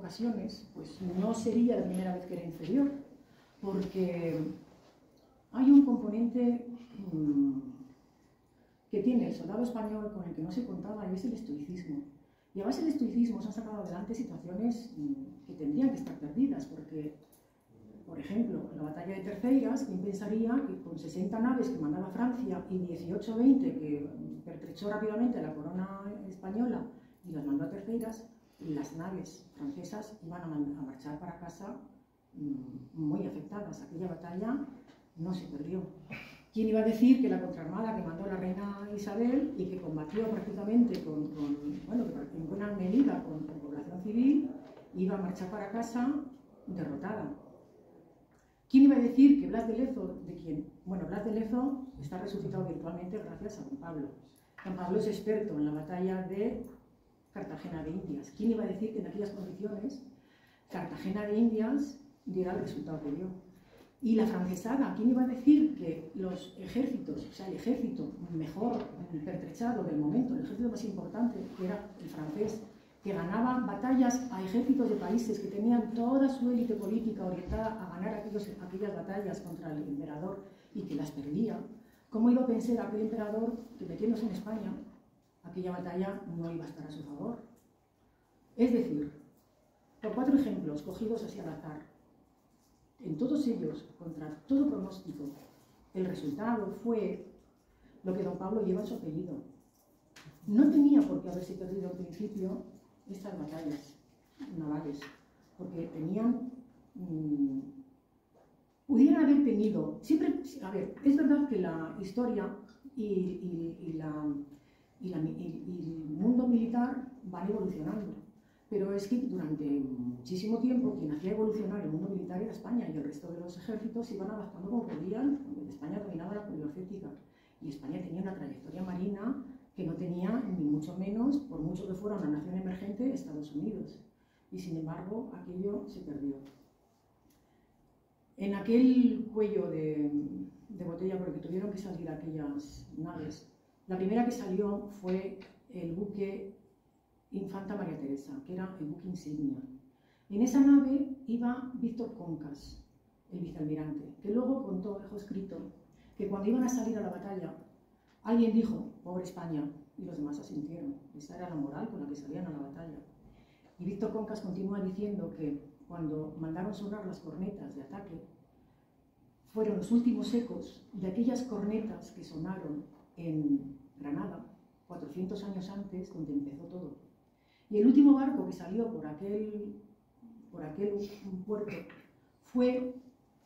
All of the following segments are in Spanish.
ocasiones, pues no sería la primera vez que era inferior, porque hay un componente que tiene el soldado español con el que no se contaba, y es el estoicismo. Y a base del estoicismo se han sacado adelante situaciones que tendrían que estar perdidas, porque, por ejemplo, en la batalla de Terceiras, ¿quién pensaría que con 60 naves que mandaba Francia y 18-20 que pertrechó rápidamente la corona española y las mandó a Terceiras, las naves francesas iban a marchar para casa muy afectadas? Aquella batalla no se perdió. ¿Quién iba a decir que la contraarmada que mandó la reina Isabel y que combatió prácticamente en buena medida con población civil, iba a marchar para casa derrotada? ¿Quién iba a decir que Blas de Lezo, Blas de Lezo está resucitado virtualmente gracias a Don Pablo? Don Pablo es experto en la batalla de Cartagena de Indias. ¿Quién iba a decir que en aquellas condiciones Cartagena de Indias diera el resultado que dio? Y la francesada, ¿quién iba a decir que los ejércitos, o sea, el ejército mejor pertrechado del momento, el ejército más importante, que era el francés, que ganaba batallas a ejércitos de países que tenían toda su élite política orientada a ganar aquellas batallas contra el emperador y que las perdía? ¿Cómo iba a pensar aquel emperador que, metiéndose en España, aquella batalla no iba a estar a su favor? Es decir, por 4 ejemplos cogidos así al azar, en todos ellos, contra todo pronóstico, el resultado fue lo que don Pablo lleva en su apellido. No tenía por qué haberse perdido al principio estas batallas navales, porque pudieran haber tenido, siempre, a ver, es verdad que la historia y el mundo militar van evolucionando, pero es que durante muchísimo tiempo quien hacía evolucionar el mundo militar era España, y el resto de los ejércitos se iban adaptando como podían. España dominaba la poliocética y España tenía una trayectoria marina que no tenía ni mucho menos, por mucho que fuera una nación emergente, Estados Unidos. Y sin embargo aquello se perdió. En aquel cuello de botella por el que tuvieron que salir aquellas naves, la primera que salió fue el buque Infanta María Teresa, que era el buque insignia. En esa nave iba Víctor Concas, el vicealmirante, que luego contó, dejó escrito, que cuando iban a salir a la batalla, alguien dijo, pobre España, y los demás asintieron. Esa era la moral con la que salían a la batalla. Y Víctor Concas continúa diciendo que cuando mandaron sonar las cornetas de ataque, fueron los últimos ecos de aquellas cornetas que sonaron en Granada, 400 años antes, donde empezó todo. Y el último barco que salió por aquel puerto fue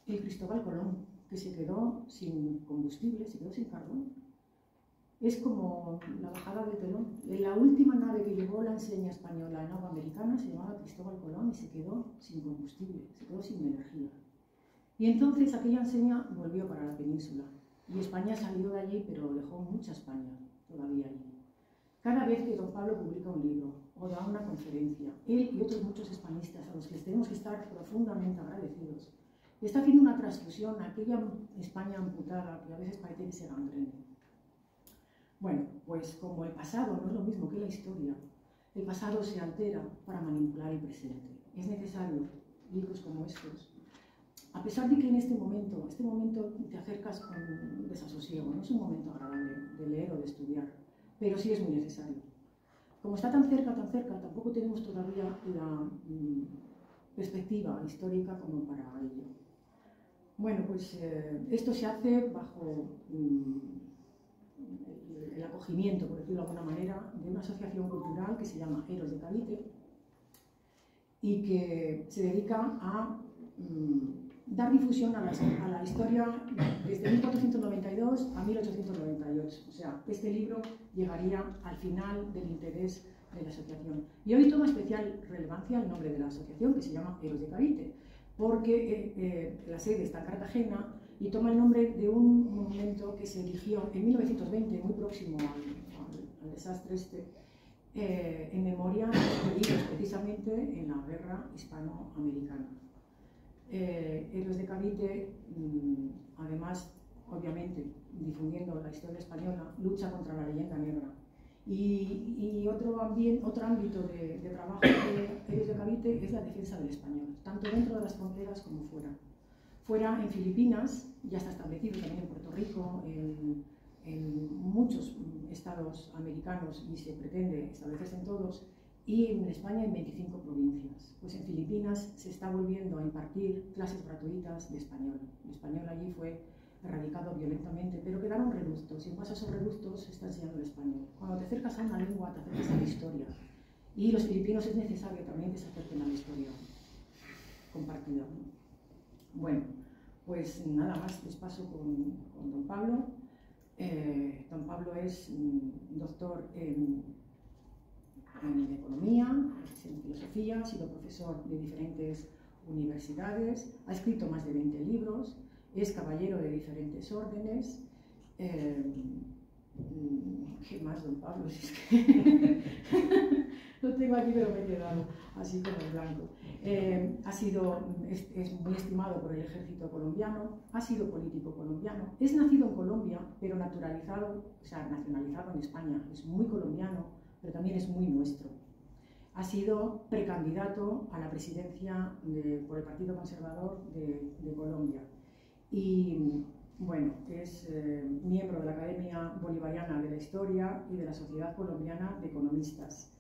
el Cristóbal Colón, que se quedó sin combustible, se quedó sin carbón. Es como la bajada del telón. La última nave que llevó la enseña española en agua americana se llamaba Cristóbal Colón y se quedó sin combustible, se quedó sin energía. Y entonces aquella enseña volvió para la península. Y España salió de allí, pero dejó mucha España todavía allí. Cada vez que don Pablo publica un libro o da una conferencia, él y otros muchos hispanistas a los que tenemos que estar profundamente agradecidos, está haciendo una transfusión a aquella España amputada que a veces parece que se gangrena. Bueno, pues como el pasado no es lo mismo que la historia, el pasado se altera para manipular el presente. Es necesario libros como estos, a pesar de que en este momento te acercas con desasosiego, no es un momento agradable de leer o de estudiar, pero sí es muy necesario. Como está tan cerca, tampoco tenemos todavía la perspectiva histórica como para ello. Bueno, pues esto se hace bajo el acogimiento, por decirlo de alguna manera, de una asociación cultural que se llama Eros de Cavite y que se dedica a dar difusión a la historia desde 1492 a 1898. O sea, este libro llegaría al final del interés de la asociación. Y hoy toma especial relevancia el nombre de la asociación, que se llama Eros de Cavite, porque la sede está en Cartagena y toma el nombre de un monumento que se erigió en 1920, muy próximo al desastre este, en memoria de los heridos precisamente en la guerra hispanoamericana. Eros de Cavite, además, obviamente, difundiendo la historia española, lucha contra la leyenda negra Y otro ámbito de trabajo de Eres de Cavite es la defensa del español, tanto dentro de las fronteras como fuera. Fuera, en Filipinas, ya está establecido, también en Puerto Rico, en muchos estados americanos, y se pretende establecerse en todos, y en España en 25 provincias. Pues en Filipinas se está volviendo a impartir clases gratuitas de español. El español allí fue erradicado violentamente, pero quedaron reductos, y en base a esos reductos se está enseñando el español. Cuando te acercas a una lengua, te acercas a la historia, y los filipinos es necesario también que se acerquen a la historia compartida. Bueno, pues nada más, les paso con don Pablo. Don Pablo es doctor en economía, en filosofía, ha sido profesor de diferentes universidades, ha escrito más de 20 libros, es caballero de diferentes órdenes. ¿Qué más, don Pablo? Si es que lo tengo aquí, pero me he quedado así como en blanco. Es muy estimado por el ejército colombiano, ha sido político colombiano, es nacido en Colombia, pero nacionalizado en España. Es muy colombiano, pero también es muy nuestro. Ha sido precandidato a la presidencia por el Partido Conservador de Colombia. Y bueno, es miembro de la Academia Bolivariana de la Historia y de la Sociedad Colombiana de Economistas.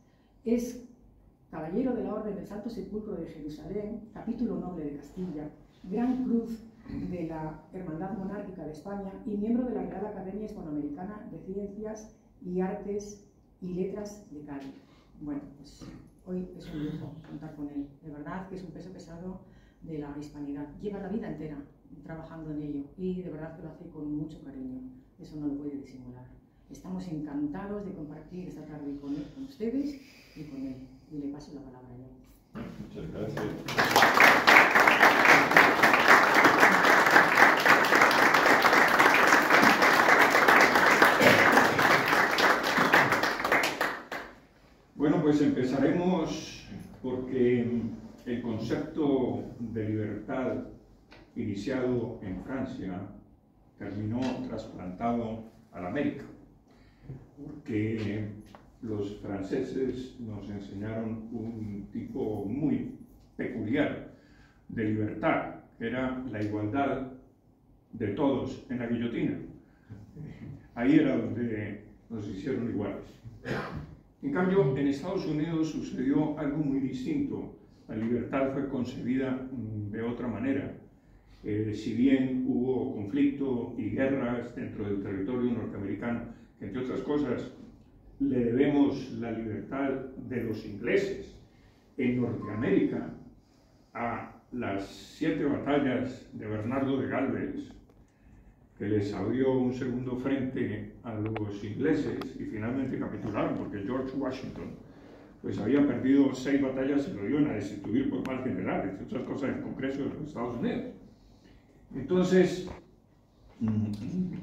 Es caballero de la Orden del Santo Sepulcro de Jerusalén, capítulo noble de Castilla, Gran Cruz de la Hermandad Monárquica de España y miembro de la Real Academia Hispanoamericana de Ciencias y Artes y Letras de Cádiz. Bueno, pues hoy es un lujo contar con él. De verdad que es un peso pesado de la hispanidad. Lleva la vida entera trabajando en ello y de verdad que lo hace con mucho cariño. Eso no lo puede disimular. Estamos encantados de compartir esta tarde con él, con ustedes y con él. Y le paso la palabra yo. Muchas gracias. Bueno, pues empezaremos porque el concepto de libertad iniciado en Francia terminó trasplantado a la América, porque los franceses nos enseñaron un tipo muy peculiar de libertad, que era la igualdad de todos en la guillotina. Ahí era donde nos hicieron iguales. En cambio, en Estados Unidos sucedió algo muy distinto. La libertad fue concebida de otra manera. Si bien hubo conflicto y guerras dentro del territorio norteamericano, que entre otras cosas le debemos la libertad de los ingleses en Norteamérica a las 7 batallas de Bernardo de Galvez, que les abrió un segundo frente a los ingleses y finalmente capitularon, porque George Washington pues había perdido 6 batallas y lo iban a destituir por mal general, entre otras cosas, en el Congreso de los Estados Unidos. Entonces,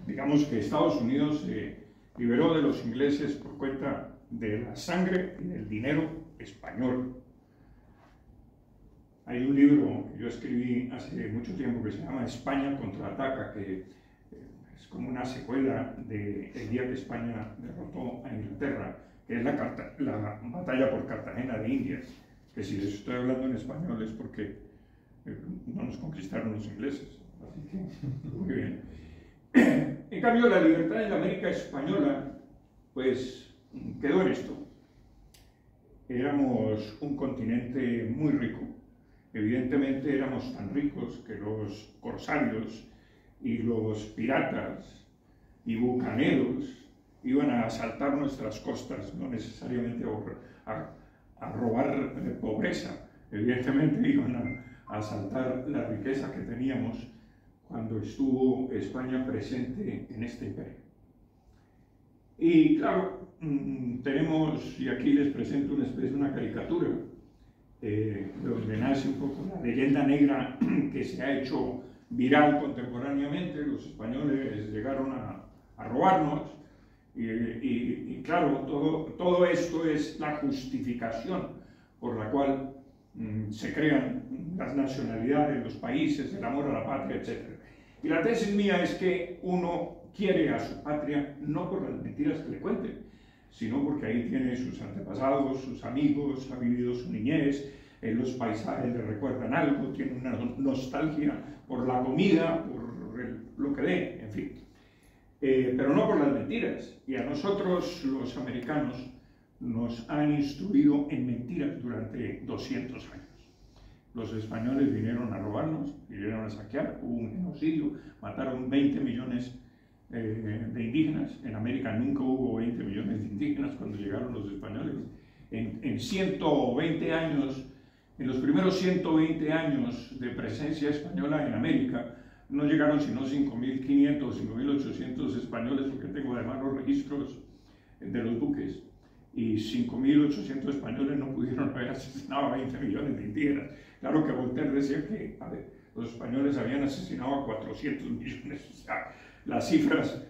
digamos que Estados Unidos se liberó de los ingleses por cuenta de la sangre y del dinero español. Hay un libro que yo escribí hace mucho tiempo que se llama España contraataca, que es como una secuela de el día que España derrotó a Inglaterra, que es la batalla por Cartagena de Indias, que si les estoy hablando en español es porque no nos conquistaron los ingleses. Así que, muy bien. En cambio, la libertad en la América española, pues, quedó en esto. Éramos un continente muy rico. Evidentemente éramos tan ricos que los corsarios y los piratas y bucaneros iban a asaltar nuestras costas, no necesariamente a robar pobreza. Evidentemente iban a asaltar la riqueza que teníamos cuando estuvo España presente en este imperio. Y claro, tenemos, y aquí les presento una especie de una caricatura, donde nace un poco la leyenda negra que se ha hecho viral contemporáneamente. Los españoles llegaron a robarnos, y claro, todo esto es la justificación por la cual se crean las nacionalidades, los países, el amor a la patria, etc. Y la tesis mía es que uno quiere a su patria no por las mentiras que le cuenten, sino porque ahí tiene sus antepasados, sus amigos, ha vivido su niñez, los paisajes le recuerdan algo, tiene una nostalgia por la comida, por lo que ve, en fin. Pero no por las mentiras. Y a nosotros, los americanos, nos han instruido en mentiras durante 200 años. Los españoles vinieron a robarnos, vinieron a saquear, hubo un genocidio, mataron 20 millones de indígenas. En América nunca hubo 20 millones de indígenas cuando llegaron los españoles. En 120 años, en los primeros 120 años de presencia española en América, no llegaron sino 5.500 o 5.800 españoles, porque tengo además los registros de los buques, y 5.800 españoles no pudieron haber asesinado a 20 millones de indígenas. Claro que Voltaire decía que, a ver, los españoles habían asesinado a 400 millones, o sea, las cifras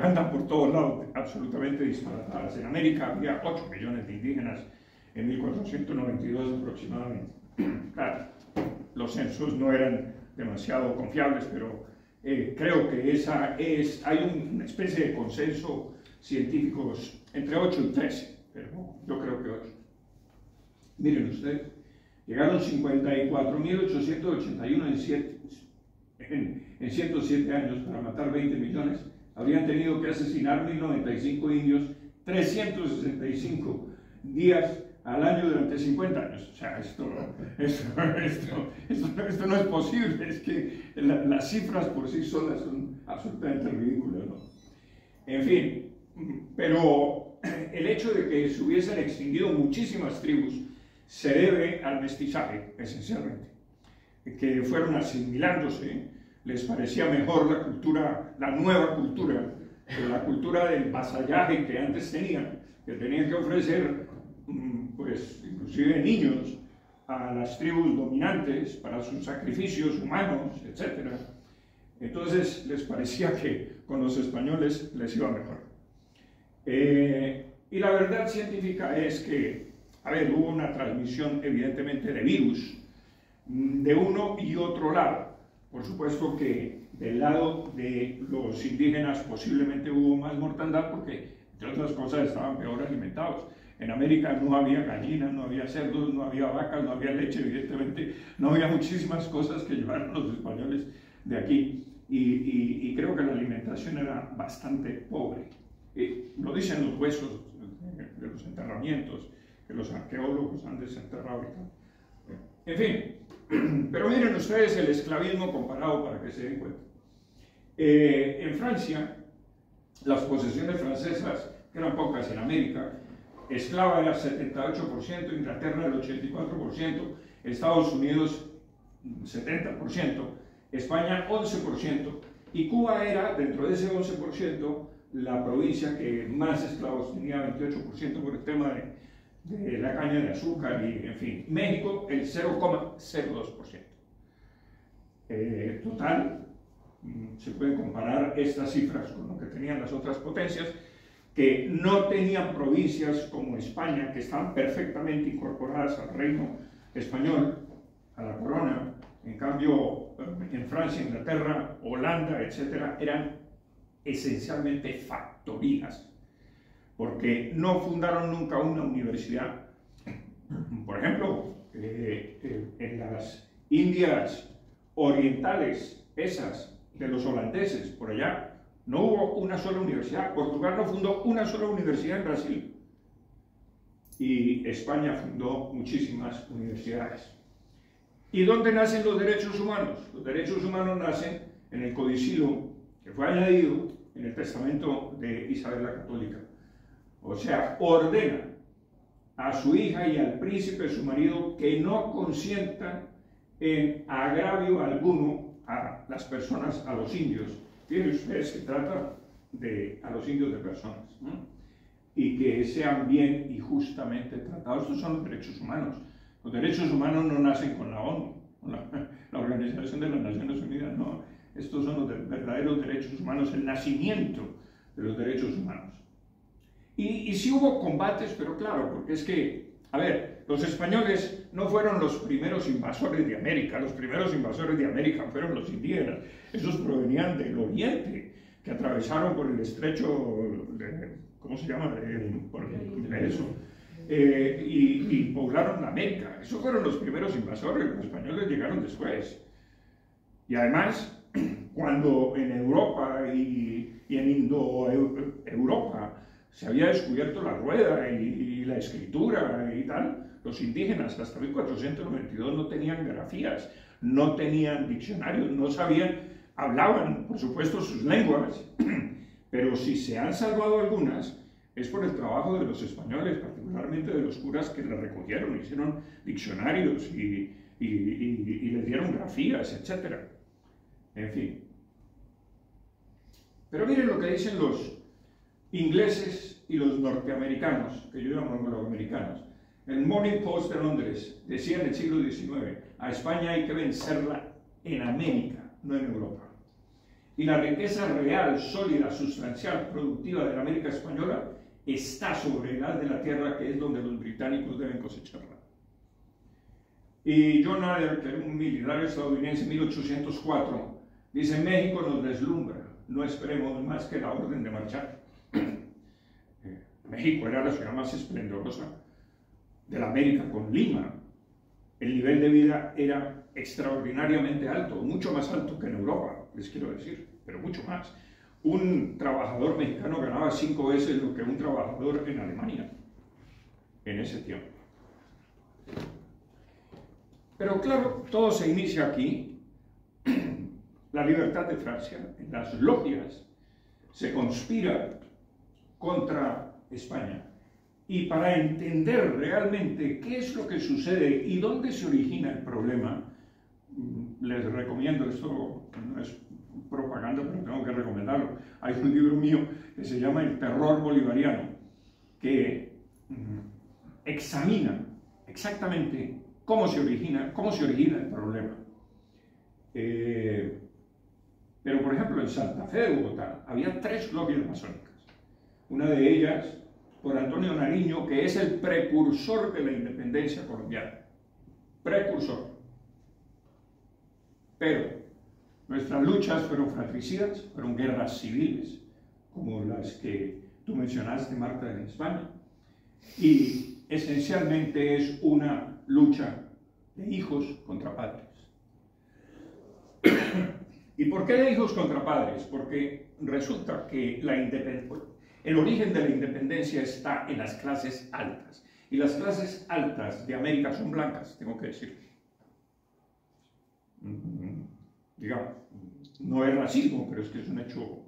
andan por todos lados, absolutamente disparatadas. En América había 8 millones de indígenas en 1492 aproximadamente. Claro, los censos no eran demasiado confiables, pero creo que hay una especie de consenso científico entre 8 y 13, pero yo creo que 8. Miren ustedes, llegaron 54.881 en 107 años para matar 20 millones, habrían tenido que asesinar 1.095 indios 365 días al año durante 50 años. O sea, esto no es posible, es que las cifras por sí solas son absolutamente ridículas, ¿no? En fin, pero el hecho de que se hubiesen extinguido muchísimas tribus se debe al mestizaje, esencialmente, que fueron asimilándose, les parecía mejor la cultura, la nueva cultura, la cultura del vasallaje que antes tenían, que tenían que ofrecer, pues, inclusive niños, a las tribus dominantes para sus sacrificios humanos, etc. Entonces les parecía que con los españoles les iba mejor. Y la verdad científica es que, a ver, hubo una transmisión evidentemente de virus de uno y otro lado. Por supuesto que del lado de los indígenas posiblemente hubo más mortandad porque, entre otras cosas, estaban peor alimentados. En América no había gallinas, no había cerdos, no había vacas, no había leche, evidentemente. No había muchísimas cosas que llevaron los españoles de aquí. Y creo que la alimentación era bastante pobre. Lo dicen los huesos de los enterramientos, que los arqueólogos han desenterrado y tal. En fin, pero miren ustedes el esclavismo comparado para que se den cuenta. En Francia, las posesiones francesas, que eran pocas en América, esclava era 78%, Inglaterra el 84%, Estados Unidos 70%, España 11%, y Cuba era, dentro de ese 11%, la provincia que más esclavos tenía, 28% por el tema de la caña de azúcar y, en fin, México el 0,02%. Total, se pueden comparar estas cifras con lo que tenían las otras potencias, que no tenían provincias como España, que estaban perfectamente incorporadas al reino español, a la corona. En cambio, en Francia, Inglaterra, Holanda, etc., eran esencialmente factorías, porque no fundaron nunca una universidad. Por ejemplo, en las Indias orientales, esas de los holandeses, por allá, no hubo una sola universidad. Portugal no fundó una sola universidad en Brasil. Y España fundó muchísimas universidades. ¿Y dónde nacen los derechos humanos? Los derechos humanos nacen en el codicilo que fue añadido en el testamento de Isabel la Católica. O sea, ordena a su hija y al príncipe, su marido, que no consientan en agravio alguno a las personas, a los indios. Fíjense ustedes que trata a los indios de personas, ¿no? Y que sean bien y justamente tratados. Estos son los derechos humanos. Los derechos humanos no nacen con la ONU, con la Organización de las Naciones Unidas, no. Estos son los verdaderos derechos humanos, el nacimiento de los derechos humanos. Y sí hubo combates, pero claro, porque es que, a ver, los españoles no fueron los primeros invasores de América. Los primeros invasores de América fueron los indígenas. Esos provenían del oriente, que atravesaron por el estrecho ¿cómo se llama? Eso. Y poblaron América. Esos fueron los primeros invasores, los españoles llegaron después. Y además, cuando en Europa y en Indoeuropa se había descubierto la rueda y la escritura y tal, los indígenas hasta 1492 no tenían grafías, no tenían diccionarios, no sabían, hablaban, por supuesto, sus lenguas, pero si se han salvado algunas, es por el trabajo de los españoles, particularmente de los curas que las recogieron, hicieron diccionarios y les dieron grafías, etc. En fin. Pero miren lo que dicen los ingleses y los norteamericanos, que yo llamo los americanos. El Morning Post de Londres decía en el siglo XIX, a España hay que vencerla en América, no en Europa. Y la riqueza real, sólida, sustancial, productiva de la América española está sobre el haz de la tierra, que es donde los británicos deben cosecharla. Y John Adler, que era un militar estadounidense en 1804, dice: México nos deslumbra, no esperemos más que la orden de marchar. México era la ciudad más esplendorosa de la América, con Lima. El nivel de vida era extraordinariamente alto, mucho más alto que en Europa, les quiero decir, pero mucho más. Un trabajador mexicano ganaba 5 veces lo que un trabajador en Alemania en ese tiempo. Pero claro, todo se inicia aquí. La libertad de Francia, en las logias, se conspira contra España. Y para entender realmente qué es lo que sucede y dónde se origina el problema, les recomiendo, esto no es propaganda, pero tengo que recomendarlo. Hay un libro mío que se llama El terror bolivariano, que examina exactamente cómo se origina el problema. Pero, por ejemplo, en Santa Fe de Bogotá había 3 logias masónicas. Una de ellas por Antonio Nariño, que es el precursor de la independencia colombiana. Precursor. Pero nuestras luchas fueron fratricidas, fueron guerras civiles, como las que tú mencionaste, Marta, en España. Y esencialmente es una lucha de hijos contra padres. ¿Y por qué de hijos contra padres? Porque resulta que el origen de la independencia está en las clases altas. Y las clases altas de América son blancas, tengo que decir. Digamos, no es racismo, pero es que es un hecho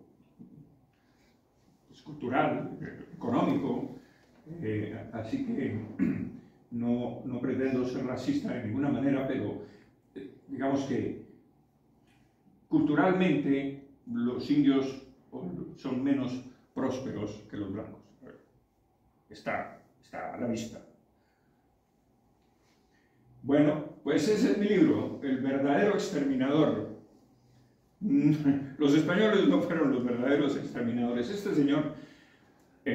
cultural, económico. Así que no pretendo ser racista de ninguna manera, pero digamos que culturalmente los indios son menos prósperos que los blancos. Está a la vista. Bueno, pues ese es mi libro, El verdadero exterminador. Los españoles no fueron los verdaderos exterminadores. Este señor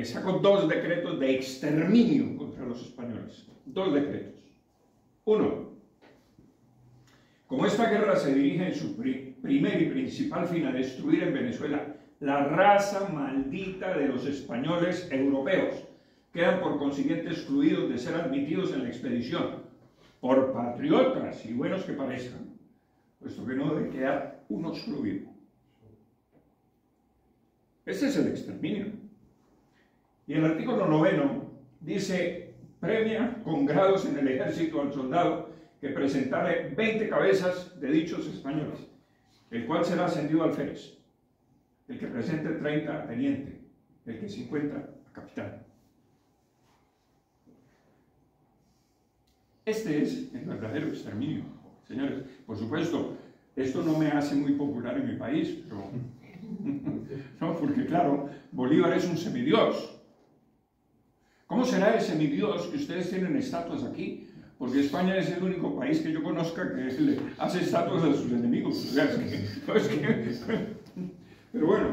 sacó 2 decretos de exterminio contra los españoles. 2 decretos. 1. Como esta guerra se dirige en su primer y principal fin a destruir en Venezuela la raza maldita de los españoles europeos, quedan por consiguiente excluidos de ser admitidos en la expedición, por patriotas y buenos que parezcan, puesto que no debe quedar uno solo vivo. Ese es el exterminio. Y el artículo 9 dice: premia con grados en el ejército al soldado que presentare 20 cabezas de dichos españoles, el cual será ascendido al alférez, el que presente 30 a teniente, el que 50 a capitán. Este es el verdadero exterminio, señores. Por supuesto, esto no me hace muy popular en mi país, pero no, porque claro, Bolívar es un semidios. ¿Cómo será el semidios que ustedes tienen estatuas aquí? Porque España es el único país que yo conozca que le hace estatuas a sus enemigos. O sea, pero bueno,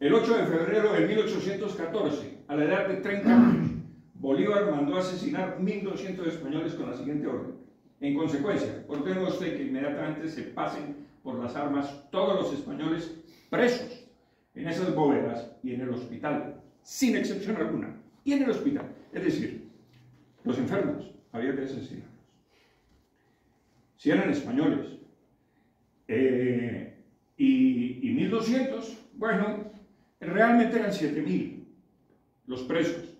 el 8 de febrero de 1814, a la edad de 30 años, Bolívar mandó asesinar 1.200 españoles con la siguiente orden: en consecuencia, ordeno a usted que inmediatamente se pasen por las armas todos los españoles presos en esas bóvedas y en el hospital, sin excepción alguna, y en el hospital. Es decir, los enfermos había que asesinarlos. Si eran españoles, y 1.200, bueno, realmente eran 7.000 los presos,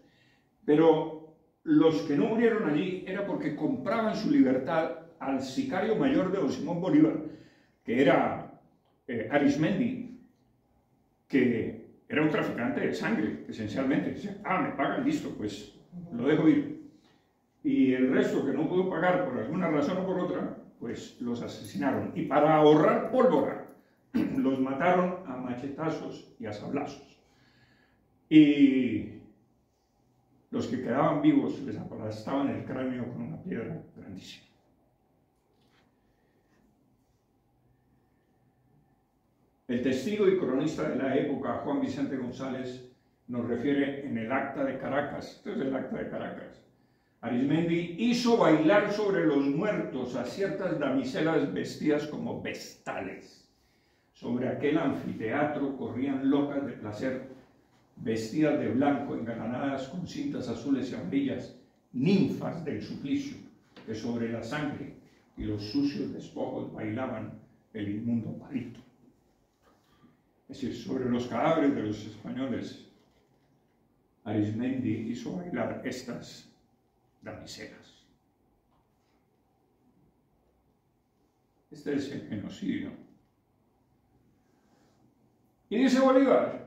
pero los que no murieron allí era porque compraban su libertad al sicario mayor de don Simón Bolívar, que era Arismendi, que era un traficante de sangre, esencialmente. Dice, me pagan, listo, pues lo dejo ir. Y el resto que no pudo pagar por alguna razón o por otra, pues los asesinaron. Y para ahorrar pólvora, los mataron a machetazos y a sablazos. Y los que quedaban vivos les aplastaban el cráneo con una piedra grandísima. El testigo y cronista de la época, Juan Vicente González, nos refiere en el Acta de Caracas. Esto es el Acta de Caracas. Arismendi hizo bailar sobre los muertos a ciertas damiselas vestidas como vestales. Sobre aquel anfiteatro corrían locas de placer, vestidas de blanco, engalanadas con cintas azules y amarillas, ninfas del suplicio, que sobre la sangre y los sucios despojos bailaban el inmundo palito. Es decir, sobre los cadáveres de los españoles, Arismendi hizo bailar estas damiselas. Este es el genocidio. Y dice Bolívar,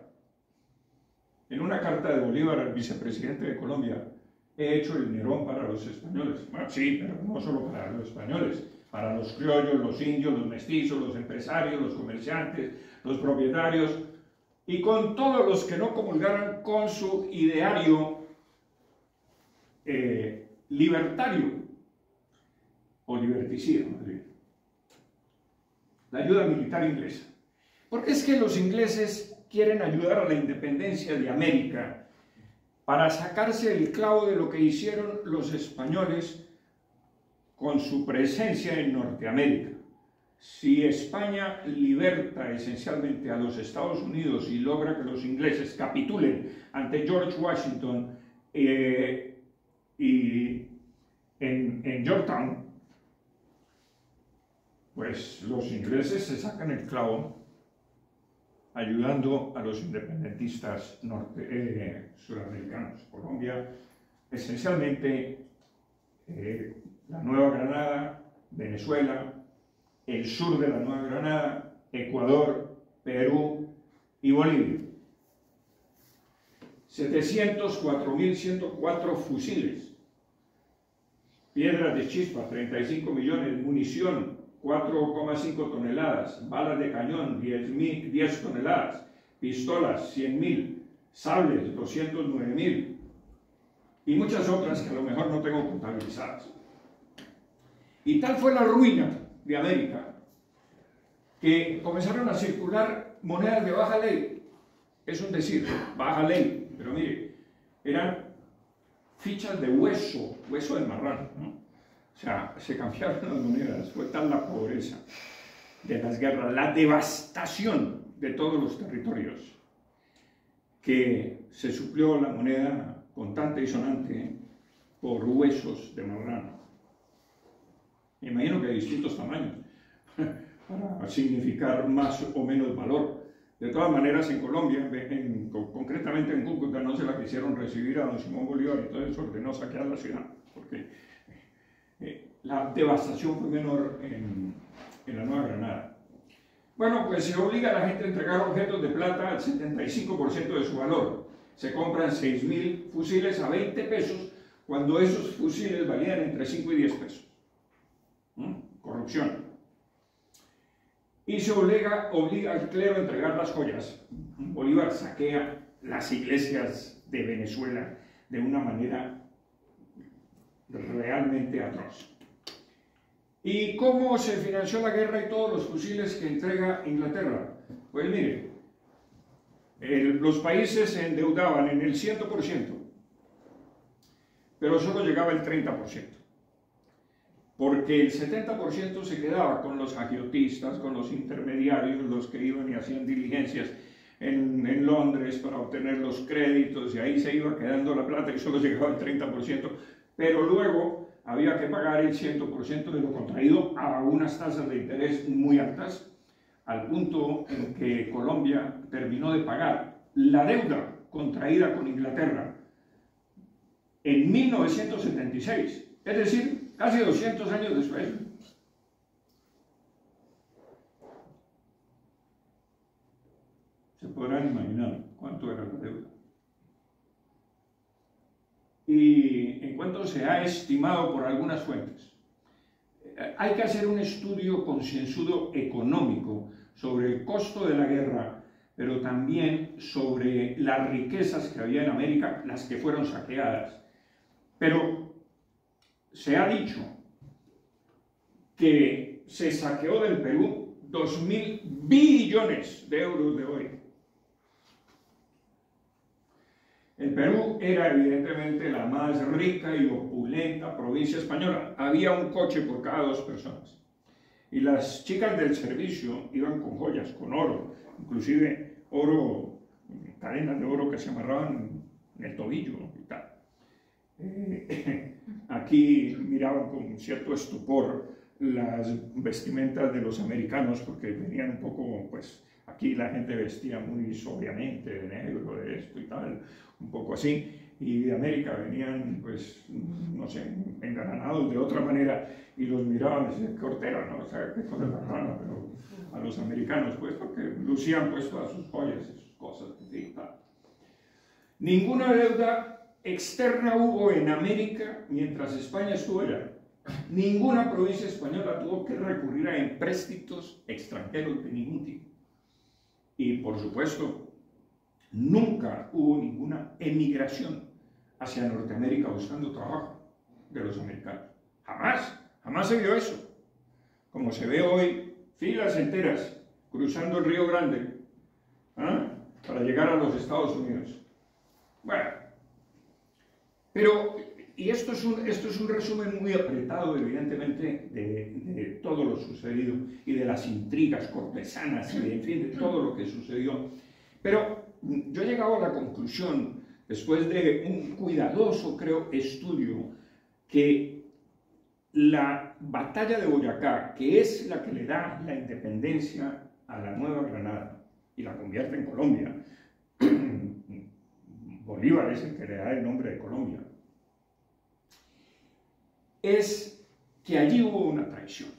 en una carta de Bolívar al vicepresidente de Colombia, he hecho el Nerón para los españoles. Bueno, sí, pero no solo para los españoles, para los criollos, los indios, los mestizos, los empresarios, los comerciantes, los propietarios, y con todos los que no comulgaran con su ideario libertario, o liberticida, más bien. La ayuda militar inglesa. Porque es que los ingleses quieren ayudar a la independencia de América para sacarse el clavo de lo que hicieron los españoles con su presencia en Norteamérica. Si España liberta esencialmente a los Estados Unidos y logra que los ingleses capitulen ante George Washington y en Yorktown, pues los ingleses se sacan el clavo ayudando a los independentistas suramericanos. Colombia, esencialmente la Nueva Granada, Venezuela, el sur de la Nueva Granada, Ecuador, Perú y Bolivia. 704.104 fusiles, piedras de chispa, 35 millones, munición, 4,5 toneladas, balas de cañón, 10 toneladas, pistolas, 100.000, sables, 209.000, y muchas otras que a lo mejor no tengo contabilizadas. Y tal fue la ruina de América, que comenzaron a circular monedas de baja ley. Es un decir, baja ley, pero mire, eran fichas de hueso de marrano, ¿no? O sea, se cambiaron las monedas. Fue tal la pobreza de las guerras, la devastación de todos los territorios, que se suplió la moneda contante y sonante por huesos de marrano. Me imagino que de distintos tamaños, para significar más o menos valor. De todas maneras, en Colombia, concretamente en Cúcuta, no se la quisieron recibir a don Simón Bolívar, y entonces ordenó saquear la ciudad, porque la devastación fue menor en la Nueva Granada. Bueno, pues se obliga a la gente a entregar objetos de plata al 75% de su valor. Se compran 6.000 fusiles a 20 pesos, cuando esos fusiles valían entre 5 y 10 pesos. Corrupción. Y se obliga al clero a entregar las joyas. Bolívar saquea las iglesias de Venezuela de una manera realmente atroz. ¿Y cómo se financió la guerra y todos los fusiles que entrega Inglaterra? Pues mire, los países se endeudaban en el 100%, pero solo llegaba el 30%. Porque el 70% se quedaba con los agiotistas, con los intermediarios, los que iban y hacían diligencias en Londres para obtener los créditos y ahí se iba quedando la plata y solo llegaba el 30%, pero luego había que pagar el 100% de lo contraído a unas tasas de interés muy altas, al punto en que Colombia terminó de pagar la deuda contraída con Inglaterra en 1976, es decir, casi 200 años después. Se podrán imaginar cuánto era la deuda. Y en cuanto se ha estimado por algunas fuentes, hay que hacer un estudio concienzudo económico sobre el costo de la guerra, pero también sobre las riquezas que había en América, las que fueron saqueadas. Pero se ha dicho que se saqueó del Perú 2.000 billones de euros de hoy. El Perú era evidentemente la más rica y opulenta provincia española. Había un coche por cada 2 personas. Y las chicas del servicio iban con joyas, con oro, inclusive oro, cadenas de oro que se amarraban en el tobillo y tal. Aquí miraban con cierto estupor las vestimentas de los americanos porque venían un poco, pues, aquí la gente vestía muy sobriamente, de negro, de esto y tal, un poco así, y de América venían, pues, no sé, engalanados de otra manera, y los miraban y decían, qué hortera, ¿no? O sea, qué cosa tan rara, pero a los americanos, pues, porque lucían, pues, todas sus joyas y sus cosas, y tal. Ninguna deuda externa hubo en América mientras España estuvo allá. Ninguna provincia española tuvo que recurrir a empréstitos extranjeros de ningún tipo. Y por supuesto, nunca hubo ninguna emigración hacia Norteamérica buscando trabajo de los americanos. Jamás, jamás se vio eso. Como se ve hoy, filas enteras cruzando el Río Grande para llegar a los Estados Unidos. Bueno, pero, y esto es un resumen muy apretado, evidentemente, de todo lo sucedido y de las intrigas cortesanas y de, en fin, de todo lo que sucedió. Pero yo he llegado a la conclusión, después de un cuidadoso, creo, estudio, que la batalla de Boyacá, que es la que le da la independencia a la Nueva Granada y la convierte en Colombia, Bolívar es el que le da el nombre de Colombia, es que allí hubo una traición.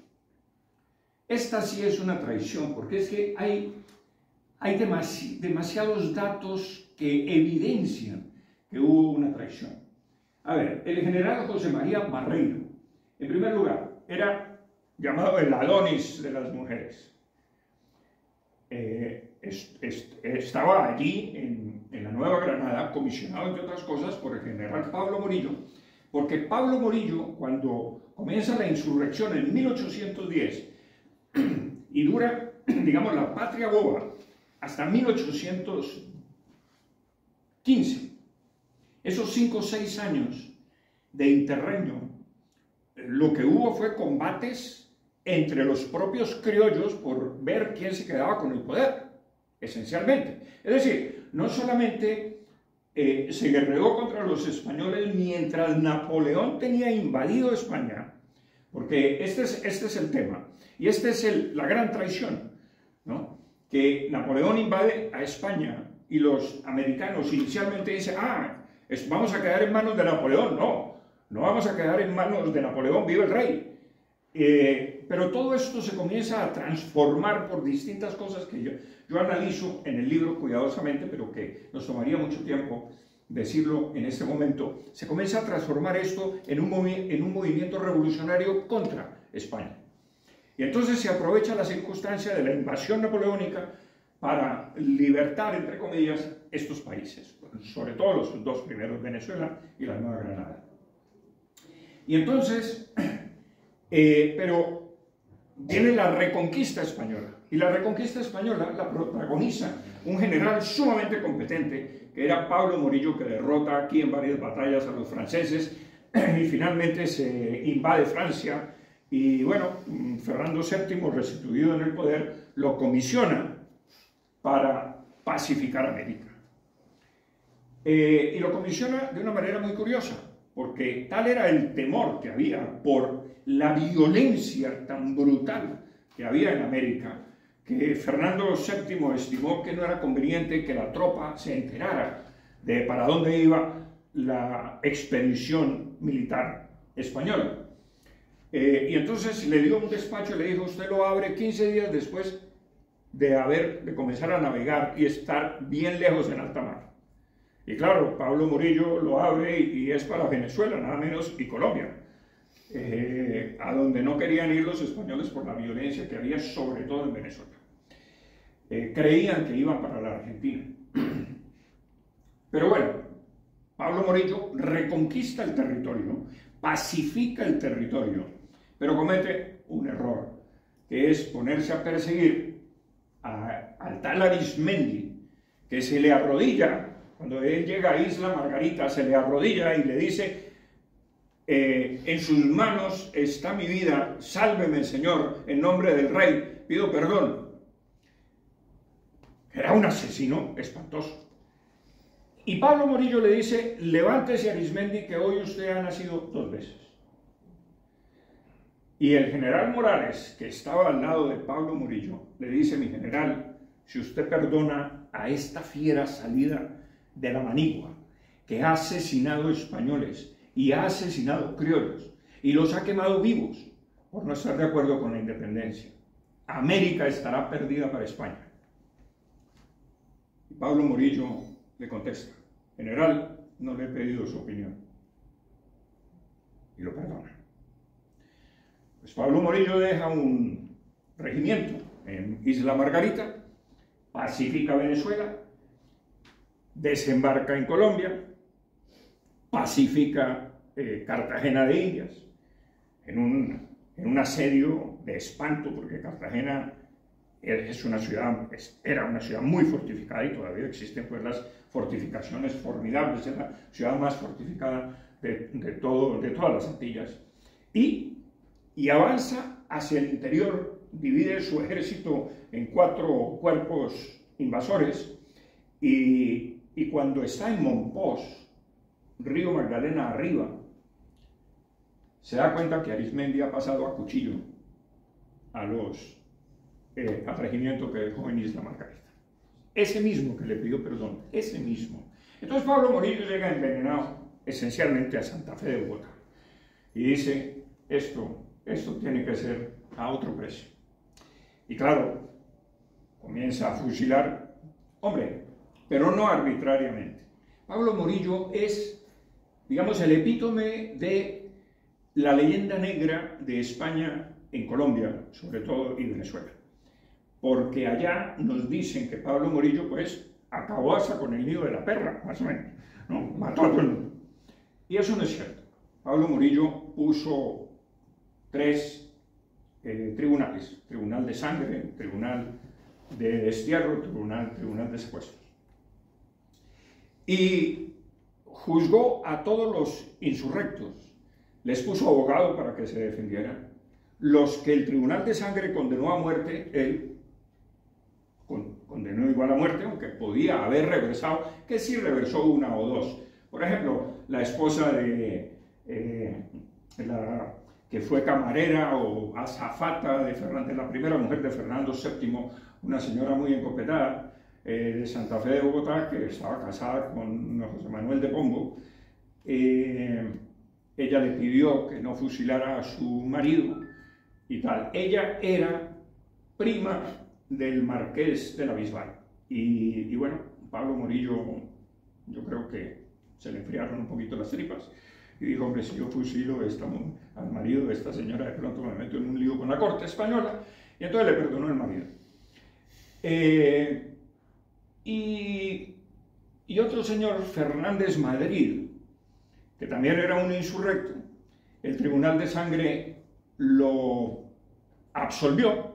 Esta sí es una traición, porque es que hay demasiados datos que evidencian que hubo una traición. A ver, el general José María Barreiro, en primer lugar, era llamado el Adonis de las mujeres. Estaba allí en la Nueva Granada, comisionado, entre otras cosas, por el general Pablo Morillo, porque Pablo Morillo, cuando comienza la insurrección en 1810 y dura, digamos, la patria boba hasta 1815, esos 5 o 6 años de interregno, lo que hubo fue combates entre los propios criollos por ver quién se quedaba con el poder, esencialmente. Es decir, no solamente se guerreó contra los españoles mientras Napoleón tenía invadido España, porque este es el tema, y esta es la gran traición, ¿no? Que Napoleón invade a España y los americanos inicialmente dicen, vamos a quedar en manos de Napoleón. No vamos a quedar en manos de Napoleón, vive el rey. Pero todo esto se comienza a transformar por distintas cosas que yo analizo en el libro cuidadosamente, pero que nos tomaría mucho tiempo decirlo en este momento. Se comienza a transformar esto en un movimiento revolucionario contra España. Y entonces se aprovecha la circunstancia de la invasión napoleónica para libertar, entre comillas, estos países, sobre todo los 2 primeros, Venezuela y la Nueva Granada. Y entonces, pero viene la Reconquista Española, y la Reconquista Española la protagoniza un general sumamente competente, que era Pablo Morillo, que derrota aquí en varias batallas a los franceses, y finalmente se invade Francia, y bueno, Fernando VII, restituido en el poder, lo comisiona para pacificar América. Y lo comisiona de una manera muy curiosa, porque tal era el temor que había por la violencia tan brutal que había en América, que Fernando VII estimó que no era conveniente que la tropa se enterara de para dónde iba la expedición militar española. Y entonces le dio un despacho y le dijo: usted lo abre 15 días después de comenzar a navegar y estar bien lejos en alta mar. Y claro, Pablo Morillo lo abre y es para Venezuela, nada menos, y Colombia, a donde no querían ir los españoles por la violencia que había, sobre todo en Venezuela. Creían que iban para la Argentina. Pero bueno, Pablo Morillo reconquista el territorio, pacifica el territorio, pero comete un error, que es ponerse a perseguir al tal Arizmendi, que se le arrodilla. Cuando él llega a Isla Margarita, se le arrodilla y le dice: en sus manos está mi vida, sálveme, Señor, en nombre del rey, pido perdón. Era un asesino espantoso. Y Pablo Morillo le dice: levántese, Arizmendi, que hoy usted ha nacido 2 veces. Y el general Morales, que estaba al lado de Pablo Morillo, le dice: mi general, si usted perdona a esta fiera salida de la manigua, que ha asesinado españoles y ha asesinado criollos y los ha quemado vivos por no estar de acuerdo con la independencia, América estará perdida para España. Y Pablo Morillo le contesta: general, no le he pedido su opinión. Y lo perdona. Pues Pablo Morillo deja un regimiento en Isla Margarita, pacifica Venezuela, desembarca en Colombia, pacifica Cartagena de Indias, en un asedio de espanto, porque Cartagena era una ciudad muy fortificada y todavía existen pues las fortificaciones formidables, es la ciudad más fortificada de todas las Antillas, y avanza hacia el interior, divide su ejército en 4 cuerpos invasores, y cuando está en Monpós, Río Magdalena arriba, se da cuenta que Arizmendi ha pasado a cuchillo al regimiento que dejó en Isla Margarita. Ese mismo que le pidió perdón, ese mismo. Entonces Pablo Morillo llega envenenado esencialmente a Santa Fe de Bogotá y dice: esto tiene que ser a otro precio. Y claro, comienza a fusilar, hombre, pero no arbitrariamente. Pablo Morillo es, digamos, el epítome de la leyenda negra de España en Colombia, sobre todo, y Venezuela. Porque allá nos dicen que Pablo Morillo, pues, acabó hasta con el nido de la perra, más o menos, ¿no? Mató a todo el mundo. Y eso no es cierto. Pablo Morillo puso 3 tribunales: tribunal de sangre, tribunal de destierro, tribunal de secuestros. Y juzgó a todos los insurrectos, les puso abogado para que se defendieran. Los que el tribunal de sangre condenó a muerte, él condenó igual a muerte, aunque podía haber reversado, que sí reversó 1 o 2. Por ejemplo, la esposa que fue camarera o azafata de la primera mujer de Fernando VII, una señora muy encopetada, de Santa Fe de Bogotá, que estaba casada con José Manuel de Pombo. Ella le pidió que no fusilara a su marido y tal. Ella era prima del marqués de la Bisbal. Y bueno, Pablo Morillo, yo creo que se le enfriaron un poquito las tripas y dijo: hombre, si yo fusilo al marido de esta señora, de pronto me meto en un lío con la corte española. Y entonces le perdonó el marido. Y otro señor, Fernández Madrid, que también era un insurrecto, el tribunal de sangre lo absolvió.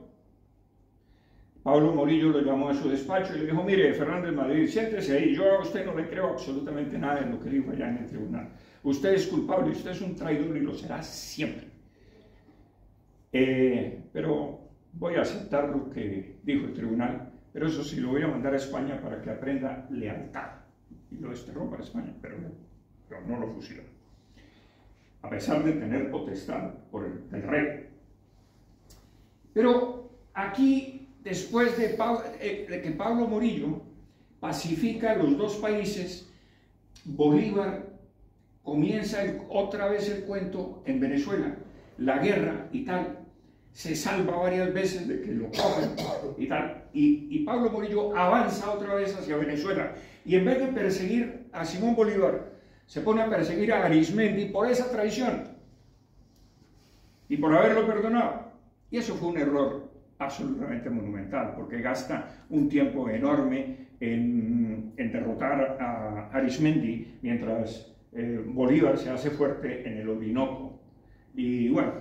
Pablo Morillo lo llamó a su despacho y le dijo: mire, Fernández Madrid, siéntese ahí, yo a usted no le creo absolutamente nada en lo que dijo allá en el tribunal. Usted es culpable, usted es un traidor y lo será siempre. Pero voy a aceptar lo que dijo el tribunal, pero eso sí, lo voy a mandar a España para que aprenda lealtad. Y lo desterró para España, pero no lo fusiló, a pesar de tener potestad del rey. Pero aquí, después de que Pablo Morillo pacifica los dos países, Bolívar comienza otra vez el cuento en Venezuela, la guerra y tal, se salva varias veces de que lo cogen y tal, y Pablo Morillo avanza otra vez hacia Venezuela, y en vez de perseguir a Simón Bolívar, se pone a perseguir a Arismendi por esa traición, y por haberlo perdonado, y eso fue un error absolutamente monumental, porque gasta un tiempo enorme en derrotar a Arismendi, mientras Bolívar se hace fuerte en el Orinoco. Y bueno,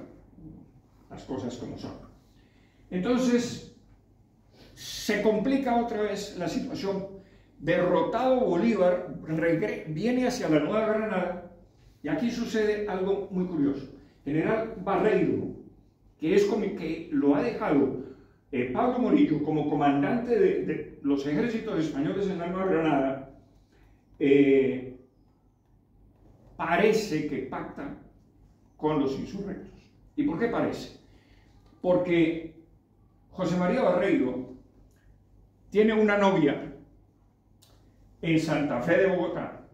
las cosas como son. Entonces, se complica otra vez la situación. Derrotado Bolívar, viene hacia la Nueva Granada, y aquí sucede algo muy curioso. General Barreiro, que es como que lo ha dejado Pablo Morillo como comandante de los ejércitos españoles en la Nueva Granada, parece que pacta con los insurrectos. ¿Y por qué parece? Porque José María Barreiro tiene una novia en Santa Fe de Bogotá